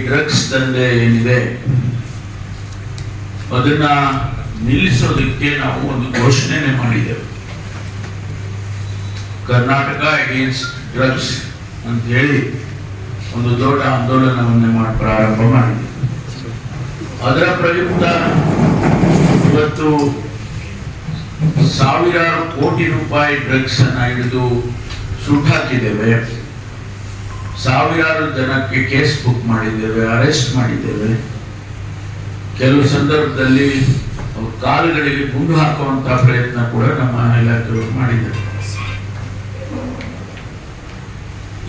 Drugs ದಂಧೆ ಏನಿದೆ ಅದನ್ನ ನಿಲ್ಲಿಸೋದಕ್ಕೆ ನಾವು ಒಂದು ಘೋಷಣೆ ಮಾಡಿದ್ದೇವೆ. ಕರ್ನಾಟಕ ಅಗೇನ್ಸ್ಟ್ ಡ್ರಗ್ಸ್ ಅಂತ ಹೇಳಿ ಒಂದು ದೊಡ್ಡ ಆಂದೋಲನವನ್ನೇ ಪ್ರಾರಂಭ ಮಾಡಿದ್ದೇವೆ. ಅದರ ಪ್ರಯುಕ್ತ ಇವತ್ತು ಸಾವಿರಾರು ಕೋಟಿ ರೂಪಾಯಿ ಡ್ರಗ್ಸ್ ಅನ್ನ ಹಿಡಿದು ಸುಟ್ಟಾಕಿದ್ದೇವೆ. ಸಾವಿರಾರು ಜನಕ್ಕೆ ಕೇಸ್ ಬುಕ್ ಮಾಡಿದ್ದೇವೆ, ಅರೆಸ್ಟ್ ಮಾಡಿದ್ದೇವೆ. ಕೆಲವು ಸಂದರ್ಭದಲ್ಲಿ ಕಾಲುಗಳಿಗೆ ಗುಂಡು ಹಾಕುವಂತಹ ಪ್ರಯತ್ನ ಕೂಡ ನಮ್ಮ ಇಲಾಖೆಯವರು ಮಾಡಿದ್ದಾರೆ.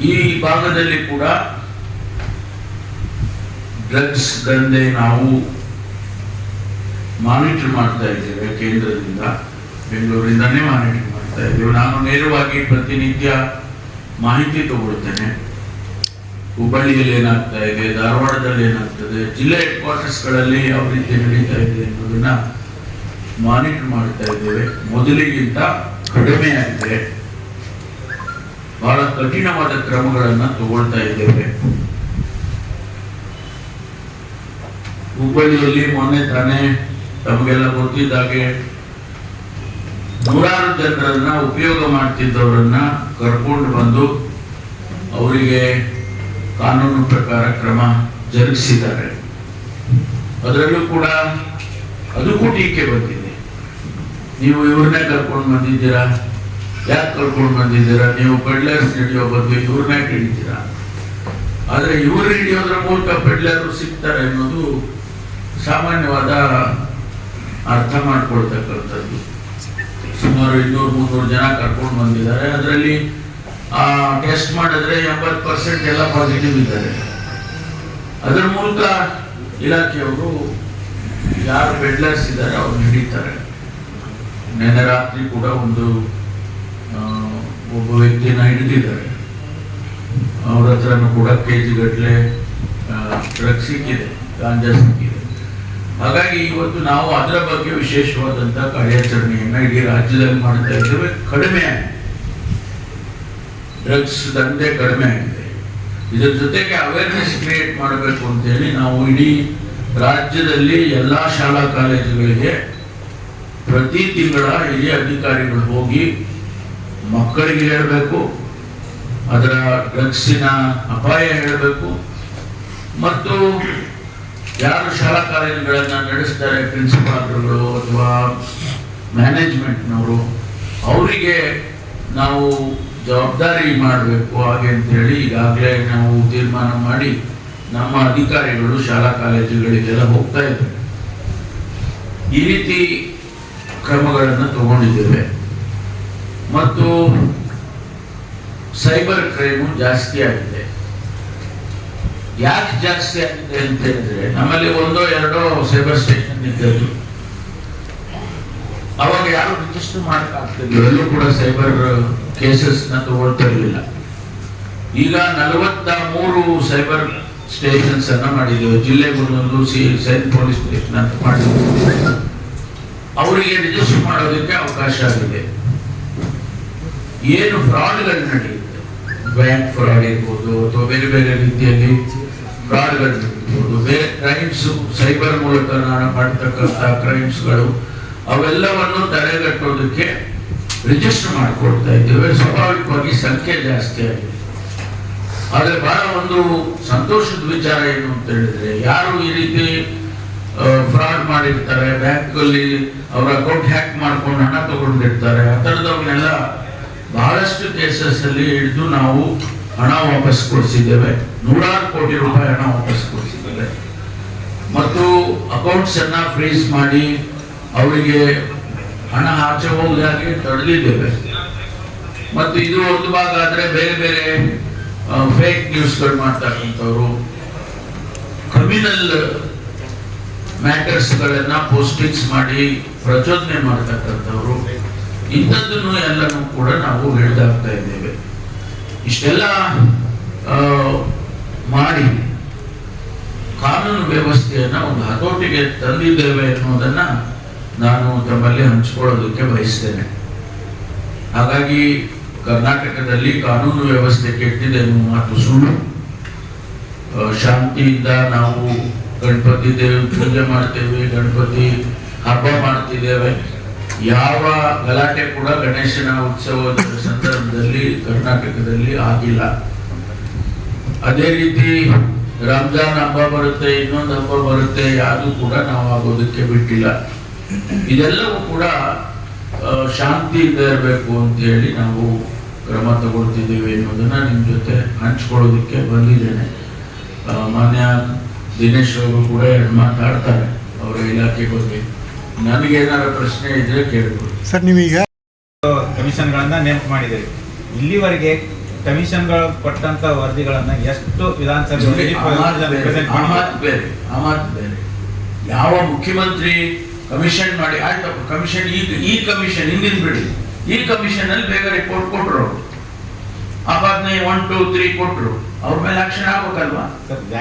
ಈ ಭಾಗದಲ್ಲಿ ಕೂಡ ಡ್ರಗ್ಸ್ ದಂಧೆ ನಾವು ಮಾನಿಟರ್ ಮಾಡ್ತಾ ಇದ್ದೇವೆ. ಕೇಂದ್ರದಿಂದ, ಬೆಂಗಳೂರಿಂದಾನೇ ಮಾನಿಟರ್ ಮಾಡ್ತಾ ಇದ್ದೇವೆ. ನಾನು ನೇರವಾಗಿ ಪ್ರತಿನಿತ್ಯ ಮಾಹಿತಿ ತಗೊಳ್ತೇನೆ. ಹುಬ್ಬಳ್ಳಿಯಲ್ಲಿ ಏನಾಗ್ತಾ ಇದೆ, ಧಾರವಾಡದಲ್ಲಿ ಏನಾಗ್ತದೆ, ಜಿಲ್ಲಾ ಹೆಡ್ ಕ್ವಾರ್ಟರ್ಸ್ಗಳಲ್ಲಿ ಯಾವ ರೀತಿ ನಡೀತಾ ಇದೆ ಅನ್ನೋದನ್ನ ಮಾನಿಟರ್ ಮಾಡ್ತಾ ಇದ್ದೇವೆ. ಮೊದಲಿಗಿಂತ ಕಡಿಮೆ ಆಗಿದೆ. ಬಹಳ ಕಠಿಣವಾದ ಕ್ರಮಗಳನ್ನ ತಗೊಳ್ತಾ ಇದ್ದೇವೆ. ಹುಬ್ಬಳ್ಳಿಯಲ್ಲಿ ಮೊನ್ನೆ ತಾನೇ ತಮಗೆಲ್ಲ ಗೊತ್ತಿದ್ದಾಗೆ ನೂರಾರು ಜನರನ್ನ ಉಪಯೋಗ ಮಾಡ್ತಿದ್ದವರನ್ನ ಕರ್ಕೊಂಡು ಬಂದು ಅವರಿಗೆ ಕಾನೂನು ಪ್ರಕಾರ ಕ್ರಮ ಜರುಗಿಸಿದ್ದಾರೆ. ಅದರಲ್ಲೂ ಕೂಡ ಅದಕ್ಕೂ ಟೀಕೆ ಬಂದಿದೆ. ನೀವು ಇವ್ರನ್ನೇ ಕರ್ಕೊಂಡು ಬಂದಿದ್ದೀರಾ, ಯಾಕೆ ಕರ್ಕೊಂಡು ಬಂದಿದ್ದೀರಾ, ನೀವು ಪೆಡ್ಲರ್ಸ್ ಹಿಡಿಯೋ ಬದಲು ಇವ್ರನ್ನೇ ಹಿಡಿತೀರಾ. ಆದ್ರೆ ಇವರು ಹಿಡಿಯೋದ್ರ ಮೂಲಕ ಪೆಡ್ಲರು ಸಿಗ್ತಾರೆ ಅನ್ನೋದು ಸಾಮಾನ್ಯವಾದ ಅರ್ಥ ಮಾಡ್ಕೊಳ್ತಕ್ಕಂಥದ್ದು. ಸುಮಾರು 200-300 ಜನ ಕರ್ಕೊಂಡು ಬಂದಿದ್ದಾರೆ. ಅದರಲ್ಲಿ ಟೆಸ್ಟ್ ಮಾಡಿದ್ರೆ 80% ಎಲ್ಲ ಪಾಸಿಟಿವ್ ಇದ್ದಾರೆ. ಅದರ ಮೂಲಕ ಇಲಾಖೆಯವರು ಯಾರು ಪೆಡ್ಲರ್ಸ್ ಇದ್ದಾರೆ ಅವ್ರನ್ನ ಹಿಡಿತಾರೆ. ನೆನ್ನೆ ರಾತ್ರಿ ಕೂಡ ಒಬ್ಬ ವ್ಯಕ್ತಿಯನ್ನ ಹಿಡಿದಿದ್ದಾರೆ. ಅವ್ರ ಹತ್ರನೂ ಕೂಡ ಕೆಜಿ ಗಟ್ಟಲೆ ಡ್ರಗ್ಸ್ ಸಿಕ್ಕಿದೆ, ಗಾಂಜಾ ಸಿಕ್ಕಿದೆ. ಹಾಗಾಗಿ ಇವತ್ತು ನಾವು ಅದರ ಬಗ್ಗೆ ವಿಶೇಷವಾದಂತ ಕಾರ್ಯಾಚರಣೆಯನ್ನ ಇಡೀ ರಾಜ್ಯದಲ್ಲಿ ಮಾಡ್ತಾ ಇದ್ದೇವೆ. ಕಡಿಮೆ ಆಗಿದೆ, ಡ್ರಗ್ಸ್ ದಂಧೆ ಕಡಿಮೆ ಆಗಿದೆ. ಇದರ ಜೊತೆಗೆ ಅವೇರ್ನೆಸ್ ಕ್ರಿಯೇಟ್ ಮಾಡಬೇಕು ಅಂತ ಹೇಳಿ ನಾವು ಇಡೀ ರಾಜ್ಯದಲ್ಲಿ ಎಲ್ಲಾ ಶಾಲಾ ಕಾಲೇಜುಗಳಿಗೆ ಪ್ರತಿ ತಿಂಗಳ ಹಿರಿಯ ಅಧಿಕಾರಿಗಳು ಹೋಗಿ ಮಕ್ಕಳಿಗೆ ಹೇಳಬೇಕು, ಅದರ ಡ್ರಗ್ಸಿನ ಅಪಾಯ ಹೇಳಬೇಕು, ಮತ್ತು ಯಾರು ಶಾಲಾ ಕಾಲೇಜುಗಳನ್ನ ನಡೆಸ್ತಾರೆ, ಪ್ರಿನ್ಸಿಪಾಲ್ಗಳು ಅಥವಾ ಮ್ಯಾನೇಜ್ಮೆಂಟ್ನವರು, ಅವರಿಗೆ ನಾವು ಜವಾಬ್ದಾರಿ ಮಾಡಬೇಕು. ಹಾಗೆ ಅಂತೇಳಿ ಈಗಾಗಲೇ ನಾವು ತೀರ್ಮಾನ ಮಾಡಿ ನಮ್ಮ ಅಧಿಕಾರಿಗಳು ಶಾಲಾ ಕಾಲೇಜುಗಳಿಗೆಲ್ಲ ಹೋಗ್ತಾ ಇದ್ದಾರೆ. ಈ ರೀತಿ ಕ್ರಮಗಳನ್ನು ತಗೊಂಡಿದ್ದೇವೆ. ಮತ್ತು ಸೈಬರ್ ಕ್ರೈಮು ಜಾಸ್ತಿ ಆಗಿದೆ. ಯಾಕೆ ಜಾಸ್ತಿ ಆಗಿದೆ ಅಂತ ಹೇಳಿದ್ರೆ, ನಮ್ಮಲ್ಲಿ 1-2 ಸೈಬರ್ ಸ್ಟೇಷನ್ ಇದ್ದದ್ದು. ಅವಾಗ ಯಾರು ರಿಜಿಸ್ಟರ್ ಮಾಡಕ್ಕಾಗ್ತಿರ್ಲಿಲ್ಲ, ಎಲ್ಲೂ ಕೂಡ ಸೈಬರ್ ಕೇಸಸ್ ನ ತಗೊಳ್ತಾ ಇರಲಿಲ್ಲ. ಈಗ 43 ಸೈಬರ್ ಸ್ಟೇಷನ್ಸ್ ಅನ್ನ ಮಾಡಿದ್ದೇವೆ. ಜಿಲ್ಲೆಗೊಂದೊಂದು ಸೈನ್ ಪೊಲೀಸ್ ಸ್ಟೇಷನ್ ಅಂತ ಮಾಡಿದ್ದೇವೆ. ಅವರಿಗೆ ರಿಜಿಸ್ಟರ್ ಮಾಡೋದಕ್ಕೆ ಅವಕಾಶ ಆಗಿದೆ. ಏನು ಫ್ರಾಡ್ಗಳು ನಡೆಯುತ್ತೆ, ಬ್ಯಾಂಕ್ ಫ್ರಾಡ್ ಇರ್ಬೋದು ಅಥವಾ ಬೇರೆ ಬೇರೆ ರೀತಿಯಲ್ಲಿ ಫ್ರಾಡ್ಗಳು ಇರ್ಬೋದು, ಬೇರೆ ಕ್ರೈಮ್ಸ್ ಸೈಬರ್ ಮೂಲಕ ಮಾಡ್ತಕ್ಕಂಥ ಕ್ರೈಮ್ಸ್ಗಳು, ಅವೆಲ್ಲವನ್ನು ತಡೆಗಟ್ಟೋದಕ್ಕೆ ರಿಜಿಸ್ಟರ್ ಮಾಡಿಕೊಡ್ತಾ ಇದ್ದೇವೆ. ಸ್ವಾಭಾವಿಕವಾಗಿ ಸಂಖ್ಯೆ ಜಾಸ್ತಿ ಆಗಿದೆ. ಆದರೆ ಬಹಳ ಒಂದು ಸಂತೋಷದ ವಿಚಾರ ಏನು ಅಂತ ಹೇಳಿದ್ರೆ, ಯಾರು ಈ ರೀತಿ ಫ್ರಾಡ್ ಮಾಡಿರ್ತಾರೆ, ಬ್ಯಾಂಕ್ಗಳಲ್ಲಿ ಅವರ ಅಕೌಂಟ್ ಹ್ಯಾಕ್ ಮಾಡ್ಕೊಂಡು ಹಣ ತಗೊಂಡಿರ್ತಾರೆ, ಆ ಥರದವ್ರನ್ನೆಲ್ಲ ಬಹಳಷ್ಟು ಕೇಸಸ್ ಅಲ್ಲಿ ಹಿಡಿದು ನಾವು ಹಣ ವಾಪಸ್ ಕೊಡಿಸಿದ್ದೇವೆ. 100 ಕೋಟಿ ರೂಪಾಯಿ ಹಣ ವಾಪಸ್ ಕೊಡಿಸಿದ್ದೇವೆ. ಮತ್ತು ಅಕೌಂಟ್ಸ್ ಅನ್ನ ಫ್ರೀಸ್ ಮಾಡಿ ಅವರಿಗೆ ಹಣ ಆಚೆ ಹೋಗದಾಗೆ ತಡೆದಿದ್ದೇವೆ. ಮತ್ತು ಇದು ಒಂದು ಭಾಗ ಆದ್ರೆ ಬೇರೆ ಬೇರೆ ಫೇಕ್ ನ್ಯೂಸ್ಗಳು ಮಾಡ್ತಕ್ಕಂಥವ್ರು, ಕ್ರಿಮಿನಲ್ ಮ್ಯಾಟರ್ಸ್ಗಳನ್ನ ಪೋಸ್ಟಿಂಗ್ಸ್ ಮಾಡಿ ಪ್ರಚೋದನೆ ಮಾಡ್ತಕ್ಕಂಥವ್ರು, ಇಂಥದ್ದನ್ನು ಎಲ್ಲನೂ ಕೂಡ ನಾವು ಹಿಡಿದಾಗ್ತಾ ಇದ್ದೇವೆ. ಇಷ್ಟೆಲ್ಲ ಮಾಡಿ ಕಾನೂನು ವ್ಯವಸ್ಥೆಯನ್ನ ಒಂದು ಹತೋಟಿಗೆ ತಂದಿದ್ದೇವೆ ಅನ್ನೋದನ್ನ ನಾನು ತಮ್ಮಲ್ಲಿ ಹಂಚಿಕೊಳ್ಳೋದಕ್ಕೆ ಬಯಸ್ತೇನೆ. ಹಾಗಾಗಿ ಕರ್ನಾಟಕದಲ್ಲಿ ಕಾನೂನು ವ್ಯವಸ್ಥೆ ಕೆಟ್ಟಿದೆ ಎನ್ನುವ ಮಾತು ಸುಳ್ಳು. ಶಾಂತಿಯಿಂದ ನಾವು ಗಣಪತಿ ದೇವಿ ಪೂಜೆ ಮಾಡ್ತೇವೆ, ಗಣಪತಿ ಹಬ್ಬ ಮಾಡ್ತಿದ್ದೇವೆ. ಯಾವ ಗಲಾಟೆ ಕೂಡ ಗಣೇಶನ ಉತ್ಸವದ ಸಂದರ್ಭದಲ್ಲಿ ಕರ್ನಾಟಕದಲ್ಲಿ ಆಗಿಲ್ಲ. ಅದೇ ರೀತಿ ರಂಜಾನ್ ಹಬ್ಬ ಬರುತ್ತೆ, ಇನ್ನೊಂದು ಹಬ್ಬ ಬರುತ್ತೆ, ಯಾರು ಕೂಡ ನಾವು ಆಗೋದಕ್ಕೆ ಬಿಟ್ಟಿಲ್ಲ. ಇದೆಲ್ಲವೂ ಕೂಡ ಶಾಂತಿಯಿಂದ ಇರಬೇಕು ಅಂತ ಹೇಳಿ ನಾವು ಕ್ರಮ ತಗೊಳ್ತಿದ್ದೀವಿ ಅನ್ನೋದನ್ನ ನಿಮ್ಮ ಜೊತೆ ಹಂಚ್ಕೊಳ್ಳೋದಕ್ಕೆ ಬಂದಿದ್ದೇನೆ. ಮಾನ್ಯ ದಿನೇಶ್ ಅವರು ಕೂಡ ಎರಡು ಮಾತಾಡ್ತಾರೆ ಅವರ ಇಲಾಖೆ ಬಗ್ಗೆ. ನನಗೇನಾದ್ರು ಪ್ರಶ್ನೆ ಇದ್ರೆ ಕೇಳ್ಬೋದು ಸರ್. ನೀವೀಗ ಕಮಿಷನ್ಗಳನ್ನ ನೇಮಕ ಮಾಡಿದ್ದೀರಿ. ಇಲ್ಲಿವರೆಗೆ ಕಮಿಷನ್ಗಳು ಕೊಟ್ಟಂತ ವರದಿಗಳನ್ನ ಎಷ್ಟು ವಿಧಾನಸಭೆ ಬೇರೆ ಯಾವ ಮುಖ್ಯಮಂತ್ರಿ ಕಮಿಷನ್ ಮಾಡಿ ಆಯ್ತಪ್ಪ, ಕಮಿಷನ್ ಈ ಕಮಿಷನ್ ಹಿಂದಿನ ಬಿಡಿ, ಈ ಕಮಿಷನ್ ಅಲ್ಲಿ ಬೇಗ ರಿಪೋರ್ಟ್ ಕೊಟ್ರು, ಆಪಾದನೆ 1, 2, 3 ಕೊಟ್ರು, ಅವ್ರ ಮೇಲೆ ಆಕ್ಷನ್ ಆಗ್ಬೇಕಲ್ವಾ?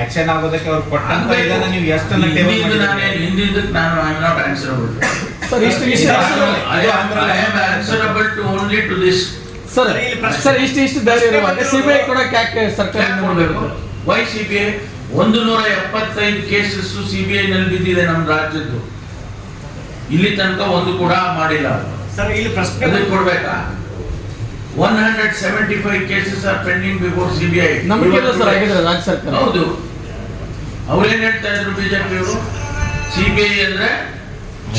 ಆಕ್ಷನ್ ಆಗೋದಕ್ಕೆ ಅವ್ರು ಕೊಟ್ಟಂತ ಇದನ್ನ ನೀವು ಎಷ್ಟು ಹಿಂದಿದ್ದಕ್ಕೆ ನಾನು I am not answerable. I am answerable to only to this. Sir ಇಷ್ಟು ಧೈರ್ಯ ಇರುವಾಗ ಸಿಬಿಐ ಕೂಡ ಸರ್ಕಾರ ಕೊಡಬೇಕು. ವೈ ಸಿಬಿಐ 175 ಕೇಸಸ್ ಸಿಬಿಐ ನಲ್ಲಿ ಬಿದ್ದಿದೆ ನಮ್ಮ ರಾಜ್ಯದ್ದು. ಇಲ್ಲಿ ತನಕ ಒಂದು ಕೂಡ ಮಾಡಿಲ್ಲ ಸರ್. ಇಲ್ಲಿ ಪ್ರಶ್ನೆ ಕೊಡ್ಬೇಕಾ? 175 cases are pending before CBI. ರಾಜ್ಯ ಸರ್ಕಾರ. ಹೌದು, ಅವ್ರೇನ್ ಹೇಳ್ತಾ ಇದ್ರು ಬಿಜೆಪಿ ಅವರು? ಸಿಬಿಐ ಅಂದ್ರೆ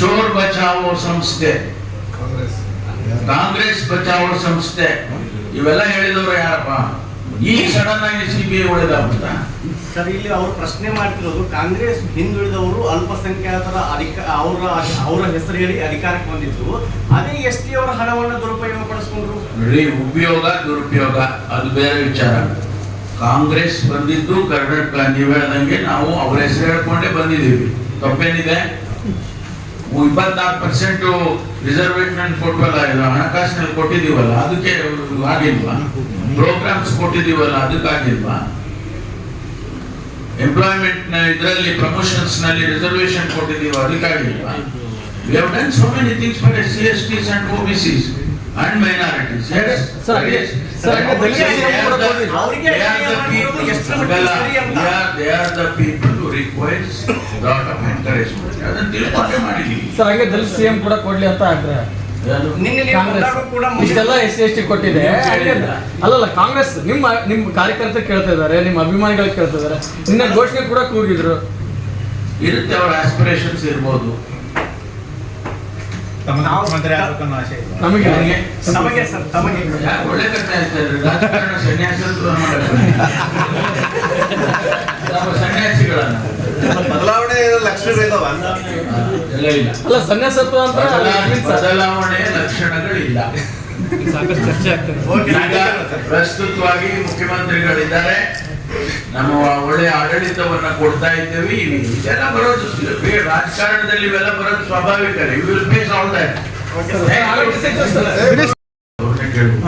ಚೋರ್ ಬಚಾವೋ ಸಂಸ್ಥೆ, ಕಾಂಗ್ರೆಸ್ ಬಚಾವೋ ಸಂಸ್ಥೆ, ಇವೆಲ್ಲ ಹೇಳಿದವರು ಯಾರಪ್ಪ? ಈಗ ಸಡನ್ ಆಗಿ ಸಿಬಿಐ ಒಳ್ಳೆದಾಗುತ್ತಾ? ಸರ್, ಇಲ್ಲಿ ಅವರು ಪ್ರಶ್ನೆ ಮಾಡ್ತಿರೋದು ಕಾಂಗ್ರೆಸ್ ಹಿಂದುಳಿದವರು ಅಲ್ಪಸಂಖ್ಯಾತರ ಅವರ ಹೆಸರು ಹೇಳಿ ಅಧಿಕಾರಕ್ಕೆ ಬಂದಿದ್ದು, ಅದೇ ಎಸ್ ಟಿ ಅವರ ಹಣವನ್ನು ದುರುಪಯೋಗ ಪಡಿಸ್ಕೊಂಡ್ರು. ನೋಡಿ, ಉಪಯೋಗ ದುರುಪಯೋಗ ಅದು ಬೇರೆ ವಿಚಾರ. ಕಾಂಗ್ರೆಸ್ ಬಂದಿದ್ದು ಕರ್ನಾಟಕ, ನೀವು ಹೇಳ್ದಂಗೆ ನಾವು ಅವ್ರ ಹೆಸರು ಹೇಳ್ಕೊಂಡೇ ಬಂದಿದ್ದೀವಿ. ತಪ್ಪೇನಿದೆ? 24% ರಿಸರ್ವೇಶನ್ ಕೊಟ್ಟವಲ್ಲ, ಇದು ಹಣಕಾಸಿನಲ್ಲಿ ಕೊಟ್ಟಿದ್ದೀವಲ್ಲ, ಅದಕ್ಕೆ ಆಗಿಲ್ವಾ? ಪ್ರೋಗ್ರಾಮ್ಸ್ ಕೊಟ್ಟಿದ್ದೀವಲ್ಲ, ಅದಕ್ಕಾಗಿಲ್ವಾ? ಎಂಪ್ಲಾಯ್ಮೆಂಟ್ ಇದರಲ್ಲಿ ಪ್ರಮೋಷನ್ಸ್ ನಲ್ಲಿ ರಿಸರ್ವೇಶನ್ ಕೊಟ್ಟಿದ್ದೀವಿ, ಅದಕ್ಕಾಗಿಲ್ವಾ? We have done so many things for SCs and OBCs and minorities. Yes. Sir, they are the people who requires lot of encouragement. ಅದನ್ನ ತಿಳ್ಕೊಂಡೆ ಮಾಡಿದ್ದೀವಿ. ಸರ್, ಹಾಗೆ ದಲಿತ ಸಿಎಂ ಕೂಡ ಕೊಡ್ಲಿ ಅಂತ ಆಗ್ರಹ. ಇಷ್ಟೆಲ್ಲ SC ಕೊಟ್ಟಿದೆ. ಅಲ್ಲಲ್ಲ, ಕಾಂಗ್ರೆಸ್ ನಿಮ್ಮ ಕಾರ್ಯಕರ್ತರು ಕೇಳ್ತಾ ಇದಾರೆ, ನಿಮ್ಮ ಅಭಿಮಾನಿಗಳು ಕೇಳ್ತಾ ಇದಾರೆ. ನಿನ್ನ ಘೋಷಣೆ ಕೂಡ ಕೂಗಿದ್ರು. ಇರುತ್ತೆ, ಅವರ ಆಸ್ಪಿರೇಷನ್ಸ್ ಇರ್ಬೋದು. ನಮಗೆ ಒಳ್ಳೆ ಕಥೆ ಆಯ್ತಾರೆ. ರಾಜಕಾರಣ ಸನ್ಯಾಸಿಗಳನ್ನ ಬದಲಾವಣೆ ಲಕ್ಷಣಗಳಿದಾವ ಎಲ್ಲ ಇಲ್ಲ. ಅಲ್ಲ, ಸನ್ಯಾಸತ್ವ ಅಂತ ಬದಲಾವಣೆಯ ಲಕ್ಷಣಗಳಿಲ್ಲ. ಸಾಕಷ್ಟು ಚರ್ಚೆ ಆಗ್ತದೆ. ಪ್ರಸ್ತುತವಾಗಿ ಮುಖ್ಯಮಂತ್ರಿಗಳಿದ್ದಾರೆ, ನಮ್ಮ ಒಳ್ಳೆ ಆಡಳಿತವನ್ನ ಕೊಡ್ತಾ ಇದ್ದೇವೆ. ಇದೆಲ್ಲ ಬರೋದು ರಾಜಕಾರಣದಲ್ಲಿ, ಇವೆಲ್ಲ ಬರೋದು ಸ್ವಾಭಾವಿಕ.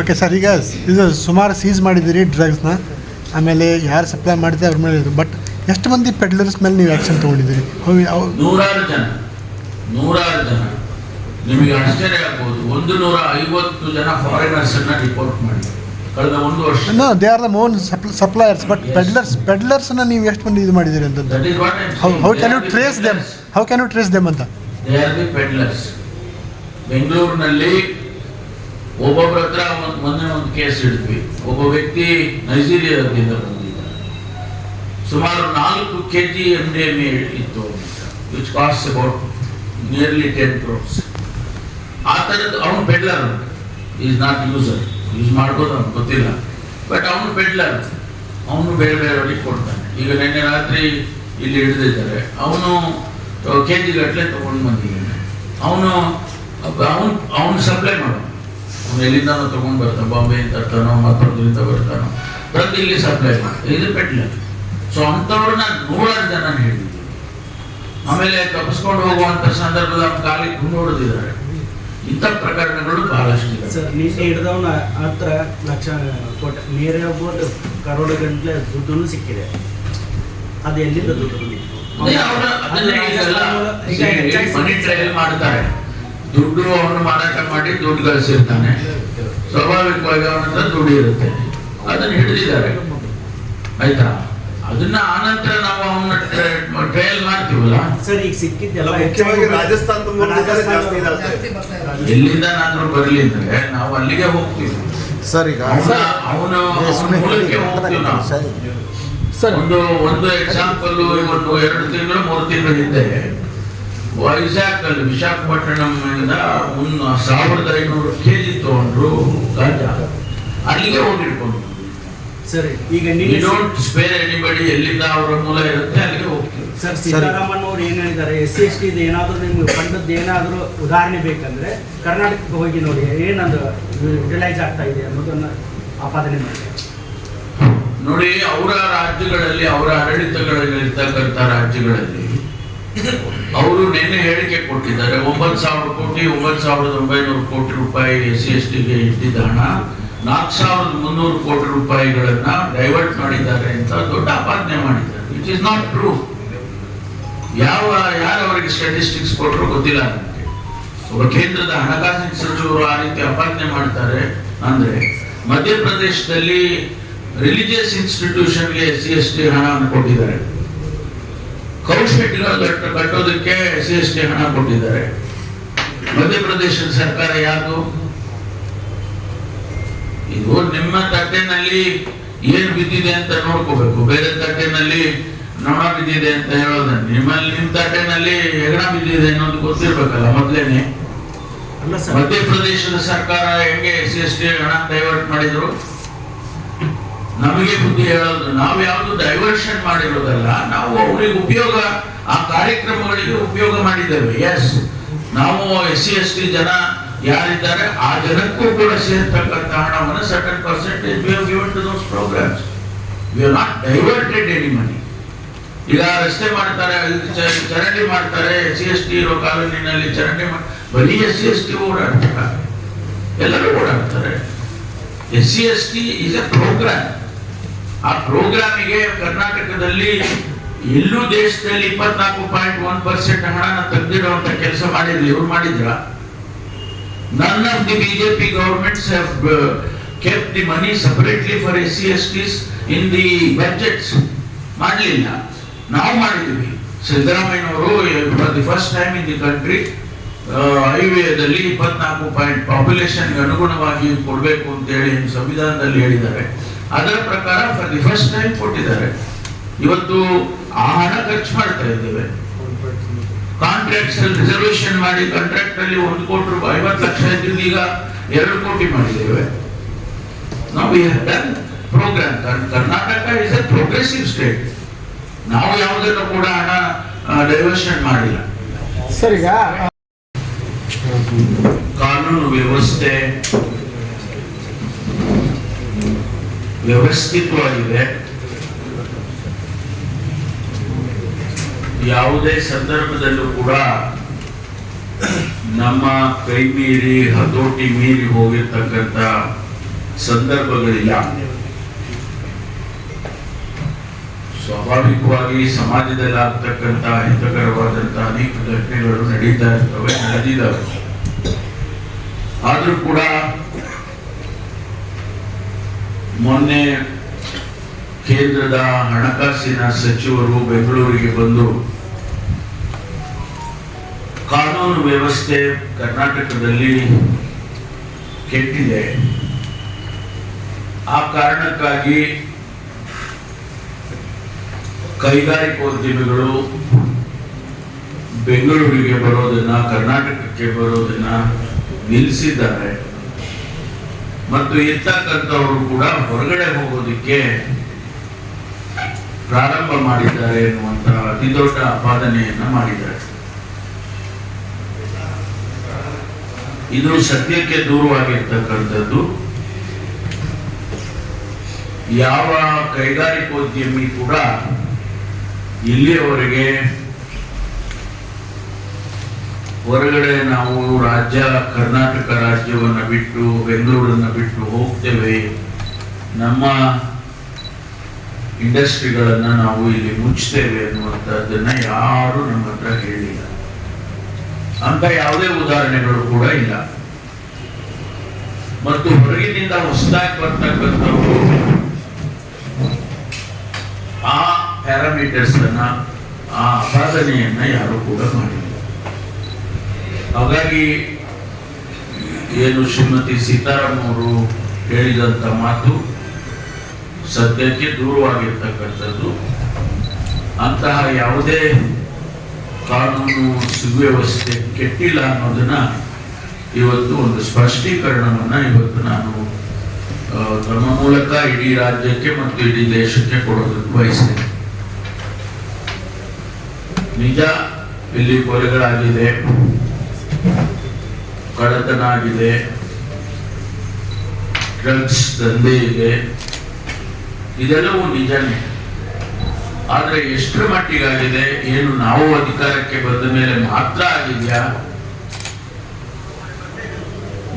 ಓಕೆ ಸರ್, ಈಗ ಇದು ಸುಮಾರು ಸೀಸ್ ಮಾಡಿದ್ದೀರಿ ಡ್ರಗ್ಸ್ನ, ಆಮೇಲೆ ಯಾರು ಸಪ್ಲೈ ಮಾಡಿದ್ರೆ ಅವ್ರ ಮೇಲೆ ಇದು. ಬಟ್ ಎಷ್ಟು ಮಂದಿ ಪೆಡ್ಲರ್ಸ್ ಮೇಲೆ ನೀವು ಆ್ಯಕ್ಷನ್ ತೊಗೊಂಡಿದ್ದೀರಿ? ನೂರಾರು ಜನ. ನಿಮಗೆ ಆಶ್ಚರ್ಯ ಆಗ್ಬೋದು, 150 ಜನ ಫಾರಿನರ್ಸ್ ಅನ್ನ ರಿಪೋರ್ಟ್ ಮಾಡಿ ಕಳೆದ 1 ವರ್ಷ. They are the main suppliers. But ಪೆಡ್ಲರ್ಸ್ನ ನೀವು ಎಷ್ಟು ಮಂದಿ ಇದು ಮಾಡಿದ್ದೀರಿ ಅಂತ? How can you trace them ಅಂತ? They are the peddlers. ಬೆಂಗಳೂರಿನಲ್ಲಿ ಒಬ್ಬೊಬ್ಬರ ಹತ್ರ ಮೊನ್ನೆ ಒಂದು ಕೇಸ್ ಹಿಡಿದ್ವಿ. ಒಬ್ಬ ವ್ಯಕ್ತಿ ನೈಜೀರಿಯಾದಿಂದ ಬಂದಿದ್ದ. ಸುಮಾರು 4 kg MDMA ಇತ್ತು, which cost about nearly 10 crores. ಆ ಥರದ್ದು ಅವನು peddler, is not user. Use ಮಾಡ್ಬೋದು, ಅವ್ನು ಗೊತ್ತಿಲ್ಲ. ಬಟ್ ಅವನು ಪೆಡ್ಲರ್, ಅವನು ಬೇರೆ ಬೇರೆಯವ್ರಿಗೆ ಕೊಡ್ತಾನೆ. ಈಗ ನಿನ್ನೆ ರಾತ್ರಿ ಇಲ್ಲಿ ಹಿಡಿದಿದ್ದಾರೆ. ಅವನು KG ಗಟ್ಟಲೆ ತಗೊಂಡು ಬಂದಿದ್ದಾನೆ. ಅವನು ಸಪ್ಲೈ ಮಾಡೋ, ಅವನು ಎಲ್ಲಿಂದನೋ ತಗೊಂಡು ಬರ್ತಾನೆ, ಬಾಂಬೆಯಿಂದ ತರ್ತಾನೋ, ಮತ್ತೊಂದರಿಂದ ಬರ್ತಾನೋ, ಬಂದು ಇಲ್ಲಿ ಸಪ್ಲೈ ಮಾಡಿ. ಇದು ಪೆಡ್ಲರ್. ಸೊ ಅಂಥವ್ರನ್ನ 100 ಜನ ಹಿಡಿದಿದ್ದೀವಿ. ಆಮೇಲೆ ತಪ್ಪಿಸ್ಕೊಂಡು ಹೋಗುವಂಥ ಸಂದರ್ಭದಲ್ಲಿ ಅವ್ನ ಕಾಲಿಗೆ ಗುಂಡು ಹೊಡೆದಿದ್ದಾರೆ. ಇಂಥ ಪ್ರಕರಣಗಳು ಬಹಳಷ್ಟಿದೆ. ಸರ್, ನೀತಿ ಹಿಡಿದವನ ಹತ್ರ ಲಕ್ಷ ಕೋಟಿ ನೇರ ಕರೋಡ ಗಂಟಲೆ ದುಡ್ಡು ಸಿಕ್ಕಿದೆ. ಅದು ಎಲ್ಲಿಂದ ದುಡ್ಡು ಮನಿ ಟ್ರಯಲ್ ಮಾಡ್ತಾರೆ. ದುಡ್ಡು ಅವನು ಮಾರಾಟ ಮಾಡಿ ದುಡ್ಡು ಗಳಿಸಿರ್ತಾನೆ. ಸ್ವಾಭಾವಿಕವಾಗಿ ಅವನ ಹತ್ರ ದುಡ್ಡು ಇರುತ್ತೆ, ಅದನ್ನು ಹಿಡಿದಿದ್ದಾರೆ. ಆಯ್ತಾ? ಅದನ್ನ ಆನಂತರ ನಾವು ಅವನ್ನ ಟ್ರಯಲ್ ಮಾಡ್ತೀವಲ್ಲ. ಸರ್ ಈಗ ಸಿಕ್ಕಿದ್ದೆಲ್ಲ ಮುಖ್ಯವಾಗಿ ರಾಜಸ್ಥಾನದ ಮೂಲಕ ಜಾಸ್ತಿ ಇದಾಗ್ತದೆ. ಎಲ್ಲಿಂದನಾದ್ರೂ ಬರ್ಲಿ ಅಂದ್ರೆ ನಾವು ಅಲ್ಲಿಗೆ ಹೋಗ್ತೀವಿ. ಸರ್ ಈಗ ಅವನ ಮೂಲಕ್ಕೆ ಹೋಗ್ತೀವಿ ನಾವು. ಸರ್ ಒಂದು ಎಕ್ಸಾಂಪಲ್, ಒಂದು 2 ತಿಂಗಳು 3 ತಿಂಗಳ ಹಿಂದೆ ವೈಜಾಗ್ ಅಲ್ಲಿ ವಿಶಾಖಪಟ್ಟಣಂನಿಂದ 1500 kg ತಗೊಂಡ್ರು ಗಾಂಜಾ. ಅಲ್ಲಿಗೆ ಹೋಗಿಟ್ಕೊಂಡು ಸರ್ ಈಗ We don't spare anybody. ಎಲ್ಲಿಂದ ಅವರ ಮೂಲ ಇರುತ್ತೆ ಅಲ್ಲಿಗೆ ಹೋಗ್ತೀವಿ. ಸರ್ ಸಿದ್ದರಾಮಯ್ಯ ಅವರು ಏನ್ ಹೇಳಿದ್ದಾರೆ, SC/ST ಏನಾದ್ರು ನಿಮ್ಗೆ ಫಂಡದ್ದು ಏನಾದ್ರು ಉದಾಹರಣೆ ಬೇಕಂದ್ರೆ ಕರ್ನಾಟಕಕ್ಕೆ ಹೋಗಿ ನೋಡಿ ಏನದು ಯುಟಿಲೈಸ್ ಆಗ್ತಾ ಇದೆ ಅನ್ನೋದನ್ನ ಆಪಾದನೆ ಮಾಡಿ. ನೋಡಿ, ಅವರ ರಾಜ್ಯಗಳಲ್ಲಿ, ಅವರ ಆಡಳಿತಗಳಿರ್ತಕ್ಕಂಥ ರಾಜ್ಯಗಳಲ್ಲಿ ಅವರು ನಿನ್ನೆ ಹೇಳಿಕೆ ಕೊಟ್ಟಿದ್ದಾರೆ. 9,000 ಕೋಟಿ 9,900 ಕೋಟಿ ರೂಪಾಯಿ SC/STಗೆ ಇಟ್ಟಿದ್ದ ಹಣ 4,300 ಕೋಟಿ ರೂಪಾಯಿಗಳನ್ನ ಡೈವರ್ಟ್ ಮಾಡಿದ್ದಾರೆ ಅಂತ ದೊಡ್ಡ ಆಪಾದನೆ ಮಾಡಿದ್ದಾರೆ. Which is not true. ಯಾರು ಅವರಿಗೆ ಸ್ಟ್ಯಾಟಿಸ್ಟಿಕ್ಸ್ ಕೊಟ್ಟರು ಗೊತ್ತಿಲ್ಲ ನನಗೆ. ಒಬ್ಬ ಕೇಂದ್ರದ ಹಣಕಾಸಿನ ಸಚಿವರು ಆ ರೀತಿ ಆಪಾದನೆ ಮಾಡ್ತಾರೆ ಅಂದ್ರೆ, ಮಧ್ಯಪ್ರದೇಶದಲ್ಲಿ ರಿಲಿಜಿಯಸ್ ಇನ್ಸ್ಟಿಟ್ಯೂಷನ್ಗೆ SC/ST ಹಣವನ್ನು ಕೊಟ್ಟಿದ್ದಾರೆ. ಕೌಶೆಟ್ಗಳು ಕಟ್ಟೋದಕ್ಕೆ SC/ST ಹಣ ಕೊಟ್ಟಿದ್ದಾರೆ. ಮಧ್ಯಪ್ರದೇಶದ ಸರ್ಕಾರ ಯಾವುದು? ಇದು ನಿಮ್ಮ ತಟ್ಟೆನಲ್ಲಿ ಏನ್ ಬಿದ್ದಿದೆ ಅಂತ ನೋಡ್ಕೋಬೇಕು. ಬೇರೆ ತಟ್ಟೆನಲ್ಲಿ ನೊಣ ಬಿದ್ದಿದೆ ಅಂತ ಹೇಳೋದನ್ನ, ನಿಮ್ಮ ತಟ್ಟೆನಲ್ಲಿ ಹೆಗಣ ಬಿದ್ದಿದೆ ಅನ್ನೋದು ಗೊತ್ತಿರ್ಬೇಕಲ್ಲ ಮೊದ್ಲೇನೆ. ಅಲ್ಲ ಸರ್, ಮಧ್ಯಪ್ರದೇಶದ ಸರ್ಕಾರ ಹೆಂಗೆ SC/ST ಹಣ ಡೈವರ್ಟ್ ಮಾಡಿದ್ರು? ನಮಗೆ ಬುದ್ಧಿ ಹೇಳೋದು, ನಾವು ಯಾವುದು ಡೈವರ್ಷನ್ ಮಾಡಿರೋದಲ್ಲ, ನಾವು ಅವರಿಗೆ ಉಪಯೋಗ, ಆ ಕಾರ್ಯಕ್ರಮಗಳಿಗೆ ಉಪಯೋಗ ಮಾಡಿದ್ದೇವೆ. ಎಸ್, ನಾವು SC/ST ಜನ ಯಾರಿದ್ದಾರೆ ಆ ಜನಕ್ಕೂ ಕೂಡ ಸೇರ್ತಕ್ಕಂಥ ಹಣವನ್ನು certain percentage we have given to those programs. We have not diverted any money. ಈಗ ರಸ್ತೆ ಮಾಡ್ತಾರೆ, ಚರಂಡಿ ಮಾಡ್ತಾರೆ, SC/ST ಇರೋ ಕಾಲೋನಿನಲ್ಲಿ ಚರಂಡಿ ಮಾಡಿ, ಬರೀ SC/ST ಓಡಾಡ್ತಾರೆ, ಎಲ್ಲರೂ ಓಡಾಡ್ತಾರೆ. SC/ST is a program. ಆ ಪ್ರೋಗ್ರಾಮಿಗೆ ಕರ್ನಾಟಕದಲ್ಲಿ ಎಲ್ಲೂ ದೇಶದಲ್ಲಿ 24.1% ಹಣನ ತೆಗೆದಿಡುವಂತ ಕೆಲಸ ಮಾಡಿರ್ಲಿ. ಇವ್ರು ಮಾಡಿದ್ರ? None of the BJP governments have kept the money separately for SC/STs in the budgets. ಮಾಡಲಿಲ್ಲ, ನಾವು ಮಾಡಿದ್ವಿ. ಸಿದ್ದರಾಮಯ್ಯನವರು for the first time in the country ಹೈವೇದಲ್ಲಿ 24 ಪಾಪ್ಯುಲೇಷನ್ಗೆ ಅನುಗುಣವಾಗಿ ಕೊಡಬೇಕು ಅಂತ ಹೇಳಿ ಸಂವಿಧಾನದಲ್ಲಿ ಹೇಳಿದ್ದಾರೆ. ಅದರ ಪ್ರಕಾರ ಫಾರ್ ದಿ ಫಸ್ಟ್ ಟೈಮ್ ಕೊಟ್ಟಿದ್ದಾರೆ. ಇವತ್ತು ಆ ಹಣ ಖರ್ಚು ಮಾಡ್ತಾ ಇದ್ದೇವೆ. ಕಾಂಟ್ರಾಕ್ಟ್ಸ್ ಅಲ್ಲಿ ರಿಸರ್ವೇಶನ್ ಮಾಡಿ ಕಾಂಟ್ರಾಕ್ಟ್ ಅಲ್ಲಿ 1 ಕೋಟಿ ರೂಪಾಯಿ 50 ಲಕ್ಷ ಇದ್ದಿದ್ದು ಈಗ 2 ಕೋಟಿ ಮಾಡಿದ್ದೇವೆ. ನಾವು done program. Karnataka is a progressive state. ನಾವು ಯಾವುದನ್ನು ಕೂಡ ಹಣ ಡೈವರ್ಷನ್ ಮಾಡಿಲ್ಲ. ಸರ್ ಈಗ ಕಾನೂನು ವ್ಯವಸ್ಥೆ ವ್ಯವಸ್ಥಿತವಾಗಿದೆ. ಯಾವುದೇ ಸಂದರ್ಭದಲ್ಲೂ ಕೂಡ ನಮ್ಮ ಕೈ ಮೀರಿ ಹತೋಟಿ ಮೀರಿ ಹೋಗಿರ್ತಕ್ಕಂಥ ಸಂದರ್ಭಗಳಿಲ್ಲ. ಸ್ವಾಭಾವಿಕವಾಗಿ ಸಮಾಜದಲ್ಲಿ ಆಗ್ತಕ್ಕಂಥ ಹಿತಕರವಾದಂತಹ ಅನೇಕ ಘಟನೆಗಳು ನಡೀತಾ ಇರ್ತವೆ, ನಡೆದಿದ್ದಾವೆ. ಆದ್ರೂ ಕೂಡ ಮೊನ್ನೆ ಕೇಂದ್ರದ ಹಣಕಾಸಿನ ಸಚಿವರು ಬೆಂಗಳೂರಿಗೆ ಬಂದು ಕಾನೂನು ವ್ಯವಸ್ಥೆ ಕರ್ನಾಟಕದಲ್ಲಿ ಕೆಟ್ಟಿದೆ, ಆ ಕಾರಣಕ್ಕಾಗಿ ಕೈಗಾರಿಕೋದ್ಯಮಿಗಳು ಬೆಂಗಳೂರಿಗೆ ಬರೋದನ್ನ, ಕರ್ನಾಟಕಕ್ಕೆ ಬರೋದನ್ನ ನಿಲ್ಲಿಸಿದ್ದಾರೆ ಮತ್ತು ಇರ್ತಕ್ಕಂಥವರು ಕೂಡ ಹೊರಗಡೆ ಹೋಗೋದಕ್ಕೆ ಪ್ರಾರಂಭ ಮಾಡಿದ್ದಾರೆ ಎನ್ನುವಂತ ಅತಿ ದೊಡ್ಡ ಆಪಾದನೆಯನ್ನ ಮಾಡಿದ್ದಾರೆ. ಇದು ಸತ್ಯಕ್ಕೆ ದೂರವಾಗಿರ್ತಕ್ಕಂಥದ್ದು. ಯಾವ ಕೈಗಾರಿಕೋದ್ಯಮಿ ಕೂಡ ಇಲ್ಲಿಯವರೆಗೆ ಹೊರಗಡೆ ನಾವು ಕರ್ನಾಟಕ ರಾಜ್ಯವನ್ನು ಬಿಟ್ಟು ಬೆಂಗಳೂರನ್ನು ಬಿಟ್ಟು ಹೋಗ್ತೇವೆ, ನಮ್ಮ ಇಂಡಸ್ಟ್ರಿಗಳನ್ನ ನಾವು ಇಲ್ಲಿ ಮುಚ್ತೇವೆ ಅನ್ನುವಂಥದ್ದನ್ನ ಯಾರು ನಮ್ಮ ಹತ್ರ ಹೇಳಿಲ್ಲ. ಅಂತ ಯಾವುದೇ ಉದಾಹರಣೆಗಳು ಕೂಡ ಇಲ್ಲ. ಮತ್ತು ಹೊರಗಿನಿಂದ ಹೊಸದಾಗಿ ಬರ್ತಕ್ಕಂಥವ್ರು ಆ ಪ್ಯಾರಾಮೀಟರ್ಸ್ ಅನ್ನ ಆ ಅಪಾದನೆಯನ್ನ ಯಾರು ಕೂಡ ಮಾಡಿಲ್ಲ. ಹಾಗಾಗಿ ಏನು ಶ್ರೀಮತಿ ಸೀತಾರಾಮ್ ಅವರು ಹೇಳಿದಂತ ಮಾತು ಸದ್ಯಕ್ಕೆ ದೂರವಾಗಿರ್ತಕ್ಕಂಥದ್ದು. ಅಂತಹ ಯಾವುದೇ ಕಾನೂನು ಸುವ್ಯವಸ್ಥೆ ಕೆಟ್ಟಿಲ್ಲ ಅನ್ನೋದನ್ನ ಇವತ್ತು ಒಂದು ಸ್ಪಷ್ಟೀಕರಣವನ್ನ ಇವತ್ತು ನಾನು ತಮ್ಮ ಮೂಲಕ ಇಡೀ ರಾಜ್ಯಕ್ಕೆ ಮತ್ತು ಇಡೀ ದೇಶಕ್ಕೆ ಕೊಡೋದಕ್ಕೆ ಬಯಸ್ತೇನೆ. ನಿಜ, ಇಲ್ಲಿ ಕೊಲೆಗಳಾಗಿದೆ, ಕಳ್ಳತನ ಆಗಿದೆ, ಡ್ರಗ್ಸ್ ದಂಧೆ ಇದೆ, ಇದೆಲ್ಲವೂ ನಿಜನೇ. ಆದ್ರೆ ಎಷ್ಟರ ಮಟ್ಟಿಗಾಗಿದೆ, ಏನು ನಾವು ಅಧಿಕಾರಕ್ಕೆ ಬಂದ ಮೇಲೆ ಮಾತ್ರ ಆಗಿದೆಯಾ?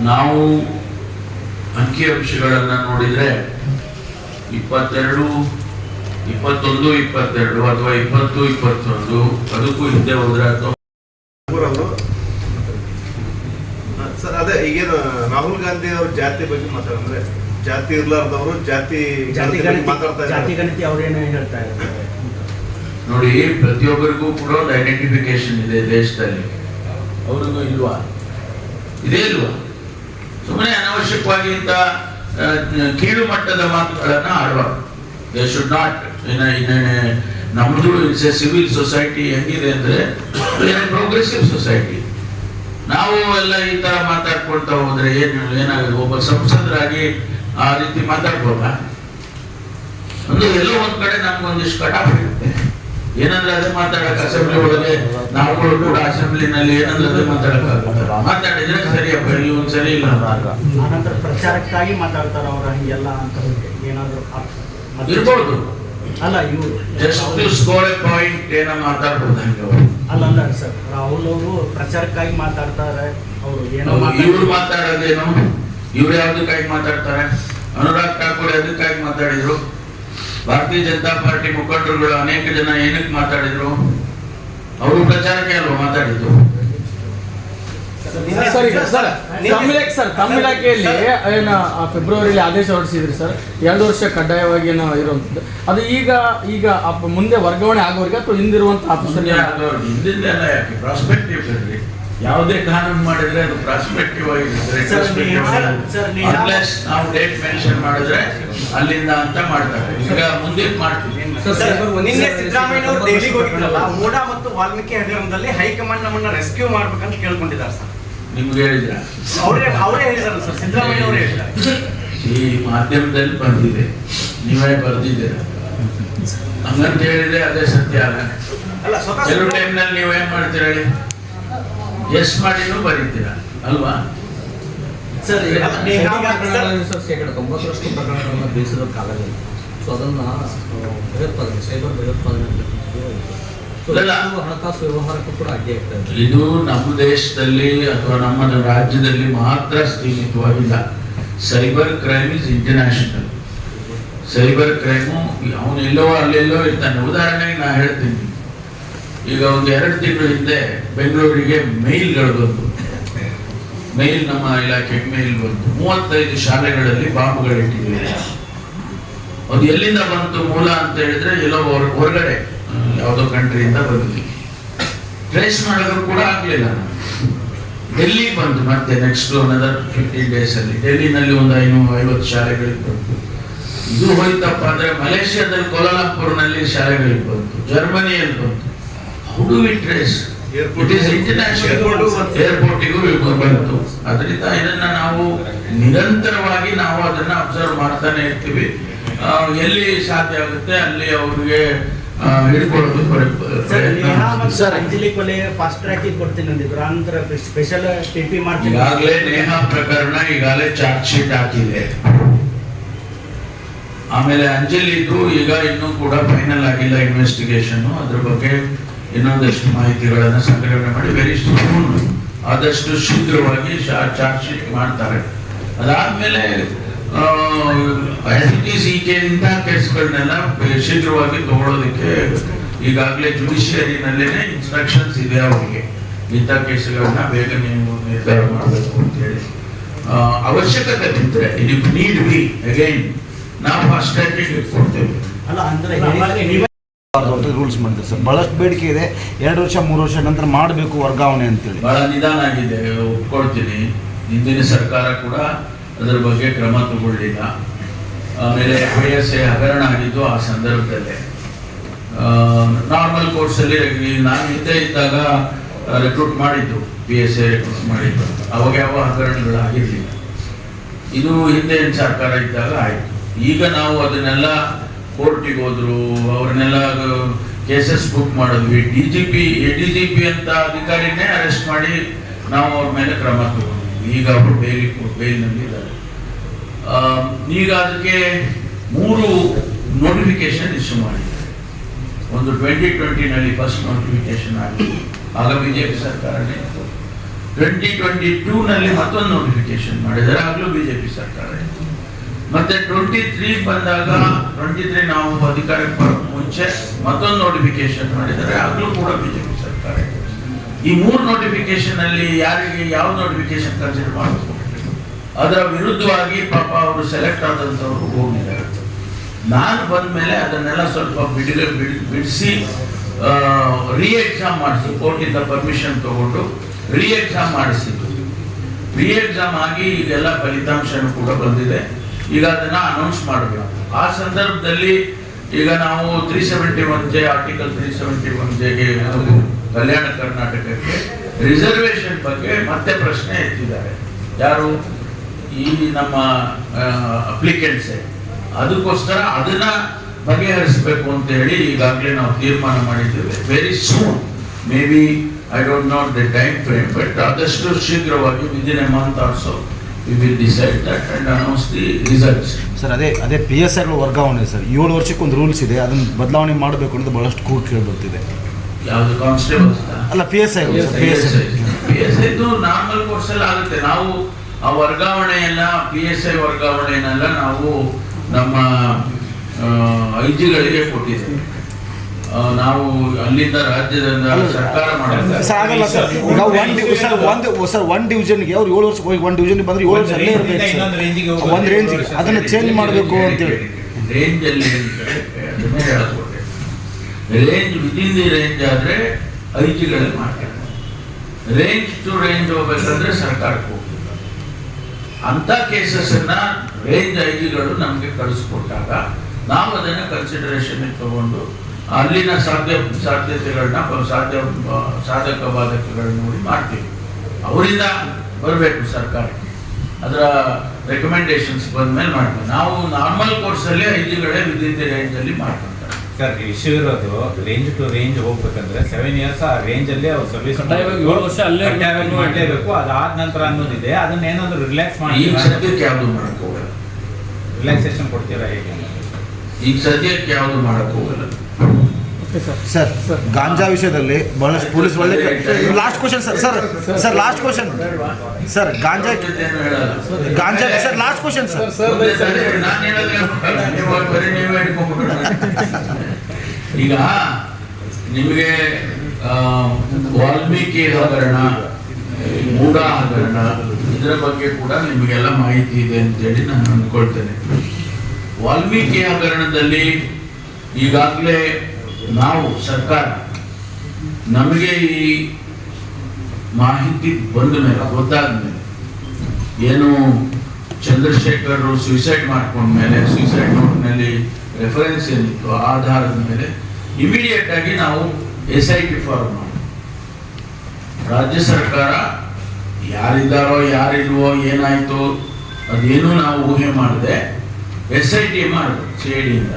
ನಾವು ಅಂಕಿಅಂಶಗಳನ್ನ ನೋಡಿದ್ರೆ 21, 22 ಅಥವಾ 20, 21 ಅದಕ್ಕೂ ಹಿಂದೆ ಹೋದ್ರೆ ಅಥವಾ ಊರವರು ಸರ್ ಅದೇ ಈಗೇನು ರಾಹುಲ್ ಗಾಂಧಿ ಅವ್ರ ಜಾತಿ ಬಗ್ಗೆ ಮಾತಾಡಿದ್ರೆ ಜಾತಿ ಇರ್ಲಾರ್ದವರು ಜಾತಿ ಮಾತಾಡ್ತಾ ಜಾತಿ ಇದ್ದಾರೆ. ಗಣತಿ ಅವ್ರೇನು ಹೇಳ್ತಾ ಇದ್ದಾರೆ ನೋಡಿ, ಪ್ರತಿಯೊಬ್ಬರಿಗೂ ಕೂಡ ಒಂದು ಐಡೆಂಟಿಫಿಕೇಶನ್ ಇದೆ ದೇಶದಲ್ಲಿ. ಅವ್ರಿಗೂ ಇಲ್ವಾ? ಇದೇ ಇಲ್ವಾ? ಸುಮ್ಮನೆ ಅನಾವಶ್ಯಕವಾಗಿ ಇಂಥ ಕೀಳು ಮಟ್ಟದ ಮಾತುಗಳನ್ನ ಆಡಬಾರ್ದು. They should not. ನಮ್ಮದು ಇಟ್ಸ್ ಎ ಸಿವಿಲ್ ಸೊಸೈಟಿ. ಹೆಂಗಿದೆ ಅಂದ್ರೆ ಪ್ರೋಗ್ರೆಸಿವ್ ಸೊಸೈಟಿ. ನಾವು ಎಲ್ಲ ಈ ತರ ಮಾತಾಡ್ಕೊಳ್ತಾ ಹೋದ್ರೆ ಏನಾಗುತ್ತೆ? ಒಬ್ಬ ಸಂಸದರಾಗಿ ಆ ರೀತಿ ಮಾತಾಡ್ಬೋದಾ? ಎಲ್ಲೋ ಒಂದ್ ಕಡೆ ನಮ್ಗೊಂದಿಷ್ಟು ಕಟಾಫ್ ಇರುತ್ತೆ. ಏನಂದ್ರೆ ಅದೇ ಮಾತಾಡಕ್ ಅಸೆಂಬ್ಲಿ ಒಳಗೆ ನಾವುಗಳು ಕೂಡ ಅಸೆಂಬ್ಲಿನಲ್ಲಿ ಏನಂದ್ರೆ ಅದೇ ಮಾತಾಡಕ್ಕಾಗುತ್ತೆ. ಮಾತಾಡಿದ್ರೆ ಸರಿಯಪ್ಪ, ಇವನ್ ಸರಿ ಇಲ್ಲ ಆನಂತರ ಪ್ರಚಾರಕ್ಕಾಗಿ ಮಾತಾಡ್ತಾರ ಅವ್ರ ಹಂಗೆಲ್ಲ ಅಂತ ಏನಾದ್ರು ಇರ್ಬೋದು. ಅಲ್ಲ ಇವರು just to score a point ಏನೋ ಮಾತಾಡ್ಬೋದು ಹಂಗೆ ಅವರು. ಅಲ್ಲ ಸರ್, ರಾಹುಲ್ ಅವರು ಪ್ರಚಾರಕ್ಕಾಗಿ ಮಾತಾಡ್ತಾರೆ. ಅವರು ಏನೋ ಇವ್ರು ಮಾತಾಡೋದೇನು? ಇವ್ರು ಯಾವ್ದಕ್ಕಾಗಿ ಮಾತಾಡ್ತಾರೆ? ಅನುರಾಗ್ ಠಾಕೂರ್ ಅದಕ್ಕಾಗಿ ಮಾತಾಡಿದ್ರು. ಭಾರತೀಯ ಜನತಾ ಪಾರ್ಟಿ ಮುಖಂಡರುಗಳು ಅನೇಕ ಜನ ಏನಕ್ಕೆ ಮಾತಾಡಿದ್ರು? ಅವರು ಪ್ರಚಾರಕ್ಕೆ ಅಲ್ವಾ ಮಾತಾಡಿದ್ರು? ತಮ್ಮ ಇಲಾಖೆಯಲ್ಲಿ ಏನು ಫೆಬ್ರವರಿಯಲ್ಲಿ ಆದೇಶ ಹೊರಡಿಸಿದ್ರಿ ಸರ್, 2 ವರ್ಷ ಕಡ್ಡಾಯವಾಗಿ ಏನೋ ಇರುವಂಥದ್ದು. ಅದು ಈಗ ಮುಂದೆ ವರ್ಗಾವಣೆ ಆಗೋರಿಗೆ ಅಥವಾ ಹಿಂದಿರುವಂತ ಆಫೀಸರ್ ಹಿಂದಿಂದೆಲ್ಲ ಯಾಕೆ? ಪ್ರಾಸ್ಪೆಕ್ಟಿವ್ ಇರಲಿ. ಯಾವುದೇ ಕಾನೂನು ಮಾಡಿದ್ರೆ ಅದು ಪ್ರಾಸ್ಪೆಕ್ಟಿವ್ ಆಗಿರುತ್ತೆ. ಅನ್ಲೆಸ್ ನಾವು ಡೇಟ್ ಮೆನ್ಷನ್ ಮಾಡಿದ್ರೆ ಅಲ್ಲಿಂದ ಅಂತ ಮಾಡ್ತಾರೆ. ಈಗ ಮುಂದೆ ಮಾಡ್ತೀವಿ. ನಿನ್ನೆ ಸಿದ್ದರಾಮಯ್ಯ ಅವರು ದೆಹಲಿಗೆ ಹೋಗಿದ್ರಲ್ಲ, ಮೂಡಾ ಮತ್ತು ವಾಲ್ಮೀಕಿ ಹಗರಣದಲ್ಲಿ ಹೈಕಮಾಂಡ್ ನಮ್ಮನ್ನ ರೆಸ್ಕ್ಯೂ ಮಾಡ್ಬೇಕಂತ ಕೇಳ್ಕೊಂಡಿದ್ದಾರೆ ಸರ್. ನಿಮ್ಗೆ ಹೇಳಿದ್ರ? ಅವರೇ ಹೇಳಿದಾರೆ ಸರ್, ಸಿದ್ದರಾಮಯ್ಯ ಅವರೇ ಹೇಳಿದ್ದಾರೆ. ಈ ಮಾಧ್ಯಮದಲ್ಲಿ ಬಂದಿದೆ, ನೀವೇ ಬರ್ದಿದ್ದೀರ. ಹಂಗಂತ ಹೇಳಿದ್ರೆ ಅದೇ ಸತ್ಯ ಅಲ್ಲ. ಕೆಲವು ಟೈಮ್ನಲ್ಲಿ ನೀವು ಏನ್ ಮಾಡ್ತೀರ ಹೇಳಿ? ಎಸ್ ಮಾಡಿನೂ ಬರೀತೀರ ಅಲ್ವಾ? ಸರ್ ಶೇಕಡ 90% ಪ್ರಕರಣಗಳನ್ನು ಬೇಯಿಸೋದಕ್ಕಾಗಲಿಲ್ಲ. ಸೊ ಅದನ್ನ ಭಯೋತ್ಪಾದನೆ, ಸೈಬರ್ ಭಯೋತ್ಪಾದನೆ, ಹಣಕಾಸು ವ್ಯವಹಾರಕ್ಕೂ ಕೂಡ ಅಡ್ಡಿ ಆಗ್ತಾ ಇದೆ. ಇದು ನಮ್ಮ ದೇಶದಲ್ಲಿ ಅಥವಾ ನಮ್ಮ ರಾಜ್ಯದಲ್ಲಿ ಮಾತ್ರ ಸೀಮಿತವಾಗಿಲ್ಲ. Cyber crime is international. Cyber crime ಅವನೆಲ್ಲೋ ಅಲ್ಲೆಲ್ಲೋ ಇರ್ತಾನೆ. ಉದಾಹರಣೆಗೆ ನಾ ಹೇಳ್ತೀನಿ, ಈಗ ಒಂದು 2 ತಿಂಗಳ ಹಿಂದೆ ಬೆಂಗಳೂರಿಗೆ ಮೇಲ್ಗಳು ಬಂತು. ಮೇಲ್, ನಮ್ಮ ಇಲಾಖೆಗೆ ಮೇಲ್ ಬಂತು. 35 ಶಾಲೆಗಳಲ್ಲಿ ಬಾಂಬ್ಗಳಿಟ್ಟಿದ್ದೀವಿ. ಅದು ಎಲ್ಲಿಂದ ಬಂತು ಮೂಲ ಅಂತ ಹೇಳಿದ್ರೆ ಎಲ್ಲೋ ಹೊರಗಡೆ ಯಾವುದೋ ಕಂಟ್ರಿಯಿಂದ ಬಂದಿದ್ವಿ. ಟ್ರೇಸ್ ಮಾಡೋದು ಕೂಡ ಆಗ್ಲಿಲ್ಲ. ಡೆಲ್ಲಿ ಬಂತು ಮತ್ತೆ ನೆಕ್ಸ್ಟ್ ಅನದರ್ 15 days ಅಲ್ಲಿ. ಡೆಲ್ಲಿನಲ್ಲಿ ಒಂದು 550 ಶಾಲೆಗಳಿಗೆ ಬಂತು. ಇದು ಹೋಯ್ತಪ್ಪ ಅಂದ್ರೆ ಮಲೇಷಿಯಾದಲ್ಲಿ ಕೋಲಾಲಂಪುರ್ನಲ್ಲಿ ಶಾಲೆಗಳಿಗೆ ಬಂತು, ಜರ್ಮನಿಯಲ್ಲಿ ಬಂತು. How do we trace? It is international. ಏರ್ಪೋರ್ಟಿಗೂ ಬಂತು. ಅದರಿಂದ ಇದನ್ನ ನಾವು ನಿರಂತರವಾಗಿ ನಾವು ಅದನ್ನ ಅಬ್ಸರ್ವ್ ಮಾಡ್ತಾನೆ ಇರ್ತೀವಿ. ಎಲ್ಲಿ ಸಾಧ್ಯ ಆಗುತ್ತೆ ಅಲ್ಲಿ ಅವ್ರಿಗೆ ಹಿಡ್ಕೊಳ್ಳೋದು. ಅಂಜಲಿ ಕೊಲೆ ಫಾಸ್ಟ್ ಟ್ರ್ಯಾಕ್ ಕೊಡ್ತೀನಿ ಅಂದಿದ್ರು, ಅಂತರ ಸ್ಪೆಷಲ್ ಟಿಪಿ ಮಾಡ್ತೀನಿ. ಈಗಾಗಲೇ ನೇಹಾ ಪ್ರಕರಣ ಈಗಾಗಲೇ ಚಾರ್ಜ್ ಶೀಟ್ ಹಾಕಿದೆ. ಆಮೇಲೆ ಅಂಜಲಿದು ಈಗ ಇನ್ನೂ ಕೂಡ ಫೈನಲ್ ಆಗಿಲ್ಲ ಇನ್ವೆಸ್ಟಿಗೇಷನ್. ಅದ್ರ ಬಗ್ಗೆ ಇನ್ನೊಂದಷ್ಟು ಮಾಹಿತಿಗಳನ್ನ ಸಂಗ್ರಹಣೆ ಮಾಡಿ ವೆರಿ ಸೂನ್, ಆದಷ್ಟು ಶೀಘ್ರವಾಗಿ ಚಾರ್ಜ್ ಶೀಟ್ ಮಾಡ್ತಾರೆ. ಅದಾದ್ಮೇಲೆ ಇಂಥ ಕೇಸ್ಗಳನ್ನೆಲ್ಲ ಶೀಘ್ರವಾಗಿ ತಗೊಳ್ಳೋದಕ್ಕೆ ಈಗಾಗಲೇ ಜುಡಿಷಿಯರಿನಲ್ಲೇನೆ ಇನ್ಸ್ಟ್ರಕ್ಷನ್ಸ್ ಇದೆ ಅವರಿಗೆ. ಇಂಥ ಕೇಸ್ಗಳನ್ನ ಬೇಗ ನೀವು ನಿರ್ಧಾರ ಮಾಡಬೇಕು ಅಂತ ಹೇಳಿ ಅವಶ್ಯಕತೆ ಬಿದ್ದರೆ ಇಫ್ ನೀಡ್ ಬಿ ಅಗೈನ್ ನಾವು ಫಾಸ್ಟ್ ಟ್ರ್ಯಾಕ್ ಕೊಡ್ತೇವೆ. ಅಲ್ಲ ಅಂದ್ರೆ ರೂಲ್ಸ್ ಮಾಡಿದ್ದಾರೆ ಸರ್. ಬಹಳಷ್ಟು ಬೇಡಿಕೆ ಇದೆ, 2 ವರ್ಷ 3 ವರ್ಷ ನಂತರ ಮಾಡಬೇಕು ವರ್ಗಾವಣೆ ಅಂತೇಳಿ. ಬಹಳ ನಿಧಾನ ಆಗಿದೆ, ಒಪ್ಕೊಳ್ತೀನಿ. ಹಿಂದಿನ ಸರ್ಕಾರ ಕೂಡ ಅದರ ಬಗ್ಗೆ ಕ್ರಮ ತಗೊಳ್ಳಿಲ್ಲ. ಆಮೇಲೆ PSI ಹಗರಣ ಆಗಿದ್ದು ಆ ಸಂದರ್ಭದಲ್ಲೇ. ನಾರ್ಮಲ್ ಕೋರ್ಸಲ್ಲಿ ನಾನು ಹಿಂದೆ ಇದ್ದಾಗ ರೆಕ್ರೂಟ್ ಮಾಡಿದ್ದು, PSI ರೆಕ್ರೂಟ್ ಮಾಡಿದ್ದು. ಅವಾಗ ಯಾವ ಹಗರಣಗಳು ಆಗಿರಲಿಲ್ಲ. ಇದು ಹಿಂದೆ ಸರ್ಕಾರ ಇದ್ದಾಗ ಆಯಿತು. ಈಗ ನಾವು ಅದನ್ನೆಲ್ಲ ಕೋರ್ಟಿಗೆ ಹೋದ್ರು, ಅವ್ರನ್ನೆಲ್ಲ ಕೇಸಸ್ ಬುಕ್ ಮಾಡಿದ್ವಿ. DGP ಅಂತ ಅಧಿಕಾರಿನೇ ಅರೆಸ್ಟ್ ಮಾಡಿ ನಾವು ಅವ್ರ ಮೇಲೆ ಕ್ರಮ ತಗೊಂಡ್ವಿ. ಈಗ ಅವರು ಬೇಲ್ನಲ್ಲಿ ಇದ್ದಾರೆ. ಈಗ ಅದಕ್ಕೆ 3 ನೋಟಿಫಿಕೇಶನ್ ಇಶ್ಯೂ ಮಾಡಿದ್ದಾರೆ. ಒಂದು 2020ನಲ್ಲಿ ಫಸ್ಟ್ ನೋಟಿಫಿಕೇಶನ್ ಆಗಿದೆ, ಆಗ BJP ಸರ್ಕಾರನೇ ಇತ್ತು. 2022ನಲ್ಲಿ ಮತ್ತೊಂದು ನೋಟಿಫಿಕೇಶನ್ ಮಾಡಿದ್ದಾರೆ, ಆಗಲೂ BJP ಸರ್ಕಾರ ಇತ್ತು. ಮತ್ತೆ 23 ಬಂದಾಗ 23 ನಾವು ಅಧಿಕಾರಕ್ಕೆ ಬರೋಕ್ಕೆ ಮುಂಚೆ ಮತ್ತೊಂದು ನೋಟಿಫಿಕೇಶನ್ ಮಾಡಿದ್ದಾರೆ, ಆಗಲೂ ಕೂಡ BJP ಸರ್ಕಾರ ಇತ್ತು. ಈ 3 ನೋಟಿಫಿಕೇಶನ್ ಅಲ್ಲಿ ಯಾರಿಗೆ ಯಾವ ನೋಟಿಫಿಕೇಶನ್ ಕನ್ಸಿಡರ್ ಮಾಡಬೇಕು, ಅದರ ವಿರುದ್ಧವಾಗಿ ಪಾಪ ಅವರು ಸೆಲೆಕ್ಟ್ ಆದಂಥವ್ರು ಹೋಗಿದ್ದಾರೆ. ನಾನು ಬಂದ ಮೇಲೆ ಅದನ್ನೆಲ್ಲ ಸ್ವಲ್ಪ ಬಿಡಿಸಿ ಎಕ್ಸಾಮ್ ಮಾಡಿಸಿ, ಕೋರ್ಟಿಂದ ಪರ್ಮಿಷನ್ ತಗೊಂಡು ಎಕ್ಸಾಮ್ ಮಾಡಿಸಿದ್ದು. ಎಕ್ಸಾಮ್ ಆಗಿ ಈಗೆಲ್ಲ ಫಲಿತಾಂಶನೂ ಕೂಡ ಬಂದಿದೆ. ಈಗ ಅದನ್ನ ಅನೌನ್ಸ್ ಮಾಡಬೇಕು. ಆ ಸಂದರ್ಭದಲ್ಲಿ ಈಗ ನಾವು 371J ಆರ್ಟಿಕಲ್ 371Jಗೆ ಕಲ್ಯಾಣ ಕರ್ನಾಟಕಕ್ಕೆ ರಿಸರ್ವೇಶನ್ ಬಗ್ಗೆ ಮತ್ತೆ ಪ್ರಶ್ನೆ ಎತ್ತಿದ್ದಾರೆ. ಯಾರು? ಈ ನಮ್ಮ ಅಪ್ಲಿಕೆಂಟ್ಸೇ. ಅದಕ್ಕೋಸ್ಕರ ಅದನ್ನ ಬಗೆಹರಿಸಬೇಕು ಅಂತ ಹೇಳಿ ಈಗಾಗಲೇ ನಾವು ತೀರ್ಮಾನ ಮಾಡಿದ್ದೇವೆ. Very soon, may be I don't know the time frame, but ಆದಷ್ಟು ಶೀಘ್ರವಾಗಿ within A month also we will decide that and announce the results. Sir, ಅದೇ PSIಗಳ ವರ್ಗಾವಣೆ ಸರ್, 7 ವರ್ಷಕ್ಕೆ ಒಂದು ರೂಲ್ಸ್ ಇದೆ, ಅದನ್ನು ಬದಲಾವಣೆ ಮಾಡಬೇಕು ಅಂತ ಬಹಳಷ್ಟು ಕೂಗು ಕೇಳಿ ಬರ್ತಿದೆ. ಯಾವುದು ಕಾನ್ಸ್ಟೇಬಲ್ಸ್ ಅಲ್ಲ, PSI ನಾರ್ಮಲ್ ಕೋರ್ಸ್ ಎಲ್ಲ ಆಗುತ್ತೆ. ನಾವು ಆ ವರ್ಗಾವಣೆಯನ್ನ PSI ವರ್ಗಾವಣೆಯನ್ನೆಲ್ಲ ನಾವು ನಮ್ಮ IG ಗಳಿಗೆ ಕೊಟ್ಟಿದ್ದೇವೆ. ನಾವು ಅಲ್ಲಿಂದ ರಾಜ್ಯದಿಂದ ಸರ್ಕಾರ ಮಾಡಿದ್ರೆ ಆಗಲ್ಲ ಸರ್. ಈಗ ಒಂದು ಡಿವಿಷನ್ಗೆ ಅವ್ರು 7 ವರ್ಷ ಹೋಗಿ 1 ಡಿವಿಷನ್ ಬಂದ್ರೆ 7 ವರ್ಷ ಅಲ್ಲೇ ಇರಬೇಕು. ಒಂದು ರೇಂಜಿಗೆ ಅದನ್ನ ಚೇಂಜ್ ಮಾಡಬೇಕು ಅಂತೇಳಿ ರೇಂಜ್ ಅಲ್ಲಿ ಅದನ್ನೇ ಹೇಳ್ಕೊಟ್ಟೆ. ರೇಂಜ್ ವಿದಿನ್ ದಿ ರೇಂಜ್ ಆದ್ರೆ IG ಗಳಲ್ಲಿ ಮಾಡ್ತಾರೆ. ರೇಂಜ್ ಟು ರೇಂಜ್ ಹೋಗ್ಬೇಕಂದ್ರೆ ಸರ್ಕಾರಕ್ಕೆ ಹೋಗ್ಬೇಕು. ಅಂತ ಕೇಸಸ್ ಅನ್ನ ರೇಂಜ್ IG ನಮ್ಗೆ ಕಳಿಸ್ಕೊಟ್ಟಾಗ ನಾವು ಅದನ್ನ ಕನ್ಸಿಡರೇಷನ್ ತಗೊಂಡು ಅಲ್ಲಿನ ಸಾಧ್ಯತೆಗಳನ್ನ ಸಾಧಕ ಬಾಧಕಗಳನ್ನ ನೋಡಿ ಮಾಡ್ತೀವಿ. ಅವರಿಂದ ಬರಬೇಕು ಸರ್ಕಾರಕ್ಕೆ, ಅದರ ರೆಕಮೆಂಡೇಶನ್ಸ್ ಬಂದ ಮೇಲೆ ಮಾಡ್ತೀವಿ. ನಾವು ನಾರ್ಮಲ್ ಕೋರ್ಸಲ್ಲಿ IG ವಿದಿನ್ ದಿ ರೇಂಜ್ ಅಲ್ಲಿ ಮಾಡ್ಕೊಂತಾರೆ. ಸರ್, ಇಶ್ಯೂ ಇರೋದು ರೇಂಜ್ ಟು ರೇಂಜ್ ಹೋಗ್ಬೇಕಂದ್ರೆ 7 ಇಯರ್ಸ್ ಆ ರೇಂಜ್ ಅಲ್ಲಿ ಅವ್ರು ಸರ್ವಿಸ್ ಮಾಡಲೇಬೇಕು. ಅದಾದ ನಂತರ ಅನ್ನೋದಿದೆ, ಅದನ್ನ ಏನಾದ್ರು ರಿಲ್ಯಾಕ್ಸ್ ಮಾಡಿ ಈಗ ಸದ್ಯಕ್ಕೆ ಯಾವುದು ಮಾಡಕ್ ಹೋಗಲ್ಲ. ರಿಲ್ಯಾಕ್ಸೇಷನ್ ಕೊಡ್ತೀರಾ ಹೇಗೆ? ಈಗ ಸದ್ಯಕ್ಕೆ ಯಾವುದು ಮಾಡಕ್ ಹೋಗಲ್ಲ. ಸರ್, ಗಾಂಜಾ ವಿಷಯದಲ್ಲಿ ಬಹಳಷ್ಟು ಪೊಲೀಸ್ ಒಳ್ಳೆ last question sir last question sir, ಗಾಂಜಾ ಸರ್ ಲಾಸ್ಟ್ ಕ್ವಶನ್ ಸರ್. ಈಗ ನಿಮಗೆ ವಾಲ್ಮೀಕಿ ಹಗರಣ, ಮೂಢ ಹಗರಣ, ಇದರ ಬಗ್ಗೆ ಕೂಡ ನಿಮಗೆಲ್ಲ ಮಾಹಿತಿ ಇದೆ ಅಂತೇಳಿ ನಾನು ಅಂದ್ಕೊಳ್ತೇನೆ. ವಾಲ್ಮೀಕಿ ಹಗರಣದಲ್ಲಿ ಈಗಾಗಲೇ ನಾವು ಸರ್ಕಾರ ನಮಗೆ ಈ ಮಾಹಿತಿ ಬಂದ ಮೇಲೆ ಗೊತ್ತಾದ ಮೇಲೆ, ಏನು ಚಂದ್ರಶೇಖರ್ ಸೂಸೈಡ್ ಮಾಡ್ಕೊಂಡ್ಮೇಲೆ ಸೂಸೈಡ್ ನೋಟ್ನಲ್ಲಿ ರೆಫರೆನ್ಸ್ ಏನಿತ್ತು ಆ ಆಧಾರದ ಮೇಲೆ ಇಮಿಡಿಯೇಟ್ ಆಗಿ ನಾವು SIT ಫಾರ್ಮ್ ಮಾಡಿ, ರಾಜ್ಯ ಸರ್ಕಾರ ಯಾರಿದ್ದಾರೋ ಯಾರಿಲ್ವೋ ಏನಾಯ್ತು ಅದೇನು ನಾವು ಊಹೆ ಮಾಡದೆ SIT ಮಾಡಿದ್ರು. CIDಯಿಂದ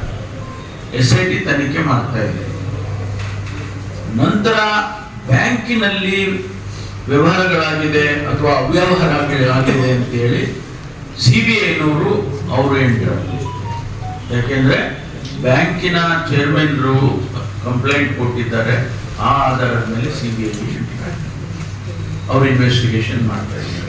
SIT ತನಿಖೆ ಮಾಡ್ತಾ ಇದೆ. ನಂತರ ಬ್ಯಾಂಕಿನಲ್ಲಿ ವ್ಯವಹಾರಗಳಾಗಿದೆ ಅಥವಾ ಅವ್ಯವಹಾರ ಆಗಿದೆ ಅಂತೇಳಿ CBIನವರು ಅವರು ಎಂಟ್ರಿ, ಯಾಕೆಂದ್ರೆ ಬ್ಯಾಂಕಿನ ಚೇರ್ಮನ್ರು ಕಂಪ್ಲೇಂಟ್ ಕೊಟ್ಟಿದ್ದಾರೆ. ಆ ಆಧಾರದ ಮೇಲೆ CBI ಅವರು ಇನ್ವೆಸ್ಟಿಗೇಷನ್ ಮಾಡ್ತಾ ಇದ್ದಾರೆ.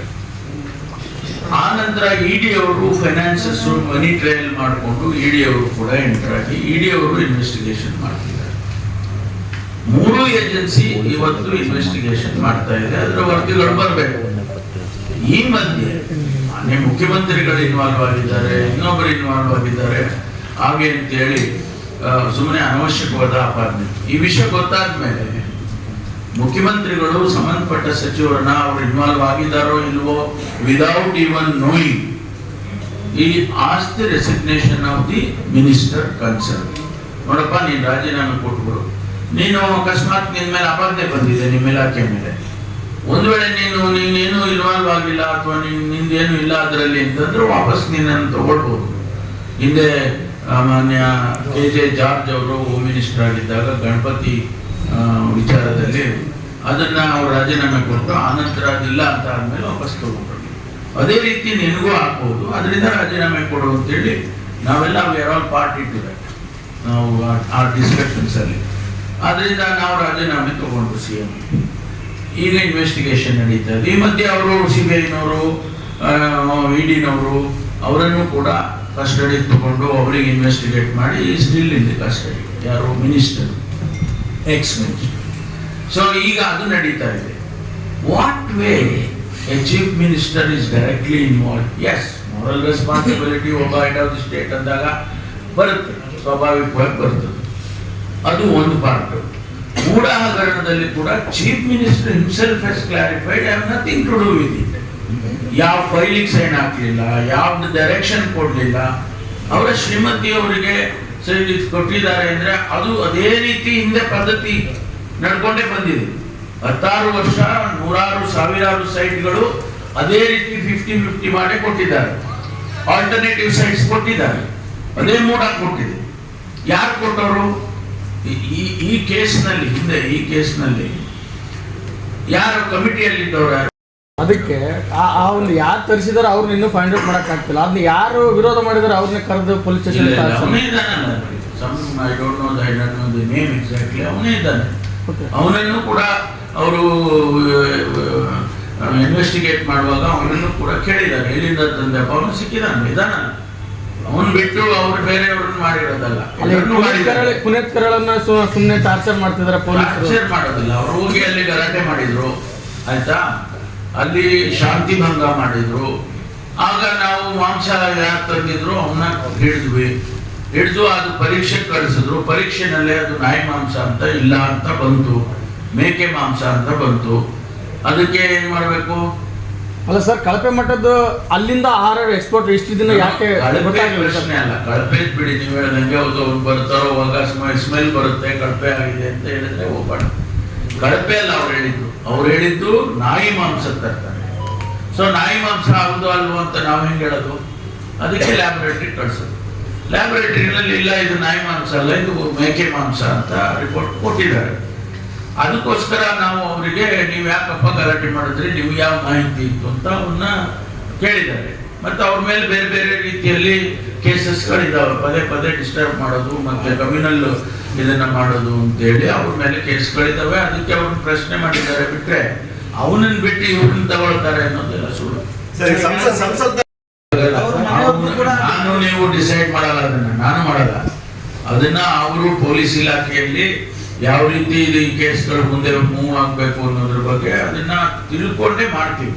ಆ ನಂತರ ED ಅವರು ಫೈನಾನ್ಸಸ್ ಮನಿ ಟ್ರಯಲ್ ಮಾಡಿಕೊಂಡು ED ಅವರು ಕೂಡ ಎಂಟರ್ ಆಗಿ ED ಅವರು ಇನ್ವೆಸ್ಟಿಗೇಷನ್ ಮಾಡ್ತಿದ್ದಾರೆ. 3 ಏಜೆನ್ಸಿ ಇವತ್ತು ಇನ್ವೆಸ್ಟಿಗೇಷನ್ ಮಾಡ್ತಾ ಇದೆ. ಅದರ ವರದಿಗಳು ಬರಬೇಕು. ಈ ಮಧ್ಯೆ ಮಾನ್ಯ ಮುಖ್ಯಮಂತ್ರಿಗಳು ಇನ್ವಾಲ್ವ್ ಆಗಿದ್ದಾರೆ, ಇನ್ನೊಬ್ಬರು ಇನ್ವಾಲ್ವ್ ಆಗಿದ್ದಾರೆ ಹಾಗೆ ಅಂತೇಳಿ ಸುಮ್ಮನೆ ಅನವಶ್ಯಕವಾದ ಆಪಾದನೆ. ಈ ವಿಷಯ ಗೊತ್ತಾದ ಮೇಲೆ ಮುಖ್ಯಮಂತ್ರಿಗಳು ಸಂಬಂಧಪಟ್ಟ ಸಚಿವರನ್ನ ಅವರು ಇನ್ವಾಲ್ವ್ ಆಗಿದ್ದಾರೋ ಇಲ್ವೋ ವಿದೌಟ್ ಇವನ್ ನೋಯಿಂಗ್ ಈ ask the resignation of the minister concern. ನೋಡಪ್ಪ, ನೀನು ರಾಜೀನಾಮೆ ಕೊಟ್ಬಿಡು. ನೀನು ಅಕಸ್ಮಾತ್ ನಿನ್ನ ಮೇಲೆ ಆಪಾದನೆ ಬಂದಿದೆ ನಿಮ್ಮ ಇಲಾಖೆ ಮೇಲೆ, ಒಂದು ವೇಳೆ ನೀನೇನು ಇನ್ವಾಲ್ವ್ ಆಗಿಲ್ಲ ಅಥವಾ ನಿಂದೇನು ಇಲ್ಲ ಅದರಲ್ಲಿ ಅಂತಂದ್ರೆ ವಾಪಸ್ ನೀನನ್ನು ತಗೊಳ್ಬೋದು. ಹಿಂದೆ ಮಾನ್ಯ KJ ಜಾರ್ಜ್ ಅವರು ಹೋಮ್ ಮಿನಿಸ್ಟರ್ ಆಗಿದ್ದಾಗ ಗಣಪತಿ ವಿಚಾರದಲ್ಲಿ ಅದನ್ನ ಅವ್ರು ರಾಜೀನಾಮೆ ಕೊಟ್ಟು ಆನಂತರ ಅದಿಲ್ಲ ಅಂತ ಆದ್ಮೇಲೆ ವಾಪಸ್ ತಗೊಂಡ್ರು. ಅದೇ ರೀತಿ ನಿನಗೂ ಹಾಕ್ಬೋದು, ಅದರಿಂದ ರಾಜೀನಾಮೆ ಕೊಡು ಅಂತೇಳಿ ನಾವೆಲ್ಲ we are all party to that. ನಾವು ಆ ಡಿಸ್ಕಷನ್ಸ್ ಅಲ್ಲಿ ಅದರಿಂದ ನಾವು ರಾಜೀನಾಮೆ ತಗೊಂಡ್ರು CM. ಈಗ ಇನ್ವೆಸ್ಟಿಗೇಷನ್ ನಡೀತಾ ಇದೆ. ಈ ಮಧ್ಯೆ ಅವರು CBIನವರು EDನವರು ಅವರನ್ನು ಕೂಡ ಕಸ್ಟಡಿ ತಗೊಂಡು ಅವರಿಗೆ ಇನ್ವೆಸ್ಟಿಗೇಟ್ ಮಾಡಿ ಸ್ಟಿಲ್ ಇನ್ ದಿ ಕಸ್ಟಡಿ. ಯಾರು ಮಿನಿಸ್ಟರ್, ಎಕ್ಸ್ ಮಿನಿಸ್ಟರ್. ಸೊ ಈಗ ಅದು ನಡೀತಾ ಇದೆ. What way a chief minister is directly involve? Yes, moral responsibility ಒಬ್ಬ ಹೆಡ್ ಆಫ್ ದಿ ಸ್ಟೇಟ್ ಅಂದಾಗ ಬರುತ್ತೆ, ಸ್ವಾಭಾವಿಕವಾಗಿ ಬರ್ತದೆ. ಅದು ಒಂದು ಪಾರ್ಟ್. ಕೂಡ ಹಗರಣದಲ್ಲಿ ಕೂಡ chief minister himself has clarified I have nothing to do with it. ಯಾವ ಫೈಲಿಗೆ ಸೈನ್ ಹಾಕಲಿಲ್ಲ, ಯಾವ್ದು ಡೈರೆಕ್ಷನ್ ಕೊಡಲಿಲ್ಲ. ಅವರ ಶ್ರೀಮತಿ ಅವರಿಗೆ ಸರಿ ಕೊಟ್ಟಿದ್ದಾರೆ ಅಂದ್ರೆ ಅದು ಅದೇ ರೀತಿ ಹಿಂದೆ ಪದ್ಧತಿ ನಡ್ಕೊಂಡೇ ಬಂದಿದೆ. 16 ವರ್ಷ 100 ಸಾವಿರಾರು ಸೈಟ್ಗಳು ಅದೇ ರೀತಿ 50-50 ಮಾಡಿ ಕೊಟ್ಟಿದ್ದಾರೆ. ಆಲ್ಟರ್ನೇಟಿವ್ ಸೈಟ್ಸ್ ಕೊಟ್ಟಿದ್ದಾರೆ, ಅದೇ ಮೂಡ ಕೊಟ್ಟಿದೆ. ಯಾರು ಕೊಟ್ಟವರು? ಈ ಕೇಸ್ನಲ್ಲಿ ಹಿಂದೆ ಈ ಕೇಸ್ನಲ್ಲಿ ಯಾರು ಕಮಿಟಿಯಲ್ಲಿದ್ದವರು? ಯಾರು? ಅದಕ್ಕೆ ಆ ಒಂದು ಯಾರು ತರಿಸಿದಾರೆ ಅವ್ರನ್ನ ಇನ್ನೂ ಫೈಂಡ್ ಔಟ್ ಮಾಡಕ್ ಆಗ್ತಿಲ್ಲ. ಅದನ್ನ ಯಾರು ವಿರೋಧ ಮಾಡಿದಾರೆ ಅವ್ರನ್ನ ಕರೆದು ಪೊಲೀಸ್ ಸ್ಟೇಷನ್ ಅವನೇ ಇದ್ದಾನಲ್ಲ, I don't know the name exactly. ಅವನೇ ಇದ್ದಾನೆ. ಅವನನ್ನು ಕೂಡ ಅವರು ಇನ್ವೆಸ್ಟಿಗೇಟ್ ಮಾಡುವಾಗ ಅವನನ್ನು ಕೂಡ ಕೇಳಿದ್ದಾರೆ, ಎಲ್ಲಿಂದ ತಂದೆಪ್ಪ? ಅವನು ಸಿಕ್ಕಿದಾನೆ, ಇದಾನಲ್ಲ. ಅವನು ಬಿಟ್ಟು ಅವ್ರು ಬೇರೆಯವ್ರನ್ನ ಮಾಡಿರೋದಲ್ಲ. ಪುನೀತ್ ಕರಳನ್ನ ಸುಮ್ಮನೆ ಟಾರ್ಚರ್ ಮಾಡ್ತಿದಾರೆ ಪೊಲೀಸರು. ಟಾರ್ಚರ್ ಮಾಡೋದಿಲ್ಲ. ಅವ್ರು ಹೋಗಿ ಅಲ್ಲಿ ಗಲಾಟೆ ಮಾಡಿದ್ರು, ಆಯ್ತಾ, ಅಲ್ಲಿ ಶಾಂತಿ ಭಂಗ ಮಾಡಿದ್ರು. ಆಗ ನಾವು ಮಾಂಸ ಯಾರು ತಂದಿದ್ರು ಅವನ್ನ ಹಿಡಿದು ಅದು ಪರೀಕ್ಷೆಗೆ ಕಳಿಸಿದ್ರು. ಪರೀಕ್ಷೆನಲ್ಲೇ ಅದು ನಾಯಿ ಮಾಂಸ ಅಂತ ಇಲ್ಲ ಅಂತ ಬಂತು, ಮೇಕೆ ಮಾಂಸ ಅಂತ ಬಂತು. ಅದಕ್ಕೆ ಏನ್ ಮಾಡ್ಬೇಕು? ಅಲ್ಲ ಸರ್, ಕಳಪೆ ಮಟ್ಟದ್ದು ಅಲ್ಲಿಂದ ಆಹಾರ ಎಕ್ಸ್ಪೋರ್ಟ್ ಇಷ್ಟು ದಿನ ಯಾಕೆ ಪ್ರಶ್ನೆ ಅಲ್ಲ. ಕಳಪೆ ಬಿಡಿ, ನೀವು ಹೇಳಿದಂಗೆ ಹೌದು, ಅವ್ರು ಬರ್ತಾರೋ ಅವಾಗ ಸ್ಮೆಲ್ ಬರುತ್ತೆ, ಕಳಪೆ ಆಗಿದೆ ಅಂತ ಹೇಳಿದ್ರೆ ಹೋಗೋಣ. ಕಳಪೆ ಅಲ್ಲ ಅವ್ರು ಹೇಳಿದ್ದು ನಾಯಿ ಮಾಂಸ ತರ್ತಾರೆ. ಸೊ ನಾಯಿ ಮಾಂಸ ಹೌದು ಅಲ್ವೋ ಅಂತ ನಾವು ಹೆಂಗೆ ಹೇಳೋದು? ಅದಕ್ಕೆ ಲ್ಯಾಬೊರೇಟರಿ ಕಳ್ಸೋದು. ಲ್ಯಾಬೊರೇಟರಿನಲ್ಲಿ ಇಲ್ಲ, ಇದು ನಾಯಿ ಮಾಂಸ ಅಲ್ಲ, ಇದು ಮೇಕೆ ಮಾಂಸ ಅಂತ ರಿಪೋರ್ಟ್ ಕೊಟ್ಟಿದ್ದಾರೆ. ಅದಕ್ಕೋಸ್ಕರ ನಾವು ಅವರಿಗೆ ನೀವು ಯಾಕಪ್ಪ ಗಲಾಟೆ ಮಾಡಿದ್ರಿ, ನಿಮ್ಗೆ ಯಾವ ಮಾಹಿತಿ ಇತ್ತು ಅಂತ ಅವನ್ನ ಕೇಳಿದ್ದಾರೆ. ಮತ್ತು ಅವ್ರ ಮೇಲೆ ಬೇರೆ ಬೇರೆ ರೀತಿಯಲ್ಲಿ ಕೇಸಸ್ಗಳಿದ್ದಾವೆ. ಪದೇ ಪದೇ ಡಿಸ್ಟರ್ಬ್ ಮಾಡೋದು ಮತ್ತೆ ಕಮ್ಯುನಲ್ ಇದನ್ನ ಮಾಡೋದು ಅಂತೇಳಿ ಅವ್ರ ಮೇಲೆ ಕೇಸ್ಗಳಿದ್ದಾವೆ. ಅದಕ್ಕೆ ಅವ್ರನ್ನ ಪ್ರಶ್ನೆ ಮಾಡಿದ್ದಾರೆ. ಬಿಟ್ರೆ ಅವನನ್ನ ಬಿಟ್ಟು ಇವ್ರನ್ನ ತಗೊಳ್ತಾರೆ ಅನ್ನೋದೆಲ್ಲ ಸುಳ್ಳು. ನಾನು ನೀವು ಡಿಸೈಡ್ ಮಾಡಲ್ಲ, ನಾನು ಮಾಡಲ್ಲ. ಅದನ್ನ ಅವರು ಪೊಲೀಸ್ ಇಲಾಖೆಯಲ್ಲಿ ಯಾವ ರೀತಿ ಈ ಕೇಸ್ಗಳು ಮುಂದೆ ಮೂವ್ ಆಗಬೇಕು ಅನ್ನೋದ್ರ ಬಗ್ಗೆ ಅದನ್ನ ತಿಳ್ಕೊಂಡೇ ಮಾಡ್ತೀವಿ.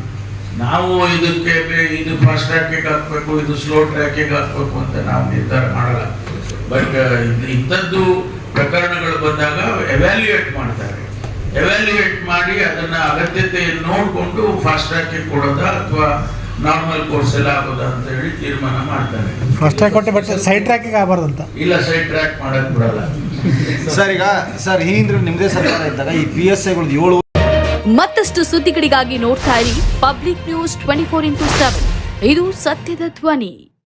ನಾವು ಇದು ಫಾಸ್ಟ್ ಟ್ರ್ಯಾಕಿಗೆ ಹಾಕ್ಬೇಕು, ಇದು ಸ್ಲೋ ಟ್ರ್ಯಾಕಿಗೆ ಹಾಕ್ಬೇಕು ಅಂತ ನಾವು ನಿರ್ಧಾರ ಮಾಡಲ್ಲ. ಬಟ್ ಇಂಥದ್ದು ಪ್ರಕರಣಗಳು ಬಂದಾಗ ಎವ್ಯಾಲ್ಯೂಯೇಟ್ ಮಾಡ್ತಾರೆ. ಎವ್ಯಾಲ್ಯೂಯೇಟ್ ಮಾಡಿ ಅದನ್ನ ಅಗತ್ಯತೆ ನೋಡಿಕೊಂಡು ಫಾಸ್ಟ್ ಟ್ರ್ಯಾಕಿಗೆ ಕೊಡೋದಾ ಅಥವಾ ನಾರ್ಮಲ್ ಕೋರ್ಸ್ ಎಲ್ಲ ಆಗೋದಾ ಅಂತ ಹೇಳಿ ತೀರ್ಮಾನ ಮಾಡ್ತಾರೆ. ಫಾಸ್ಟ್ ಟ್ರ್ಯಾಕ್ ಕೊಟ್ಟೆ, ಬಟ್ ಸೈಡ್ ಟ್ರ್ಯಾಕಿಗೆ ಆಗಬಾರ್ದಂತ. ಇಲ್ಲ, ಸೈಡ್ ಟ್ರ್ಯಾಕ್ ಮಾಡಕ್ ಬಿಡಲ್ಲ ಸರ್. ಈಗ ಸರ್, ಈ ಹಿಂದೆ ನಿಮ್ಮದೇ ಸರ್ಕಾರ ಇದ್ದಾಗ ಈ PSIಗಳು 7 ಮತ್ತಷ್ಟು ಸುದ್ದಿಗಳಿಗಾಗಿ ನೋಡ್ತಾ ಇರಿ ಪಬ್ಲಿಕ್ ನ್ಯೂಸ್ 24x7. ಇದು ಸತ್ಯದ ಧ್ವನಿ.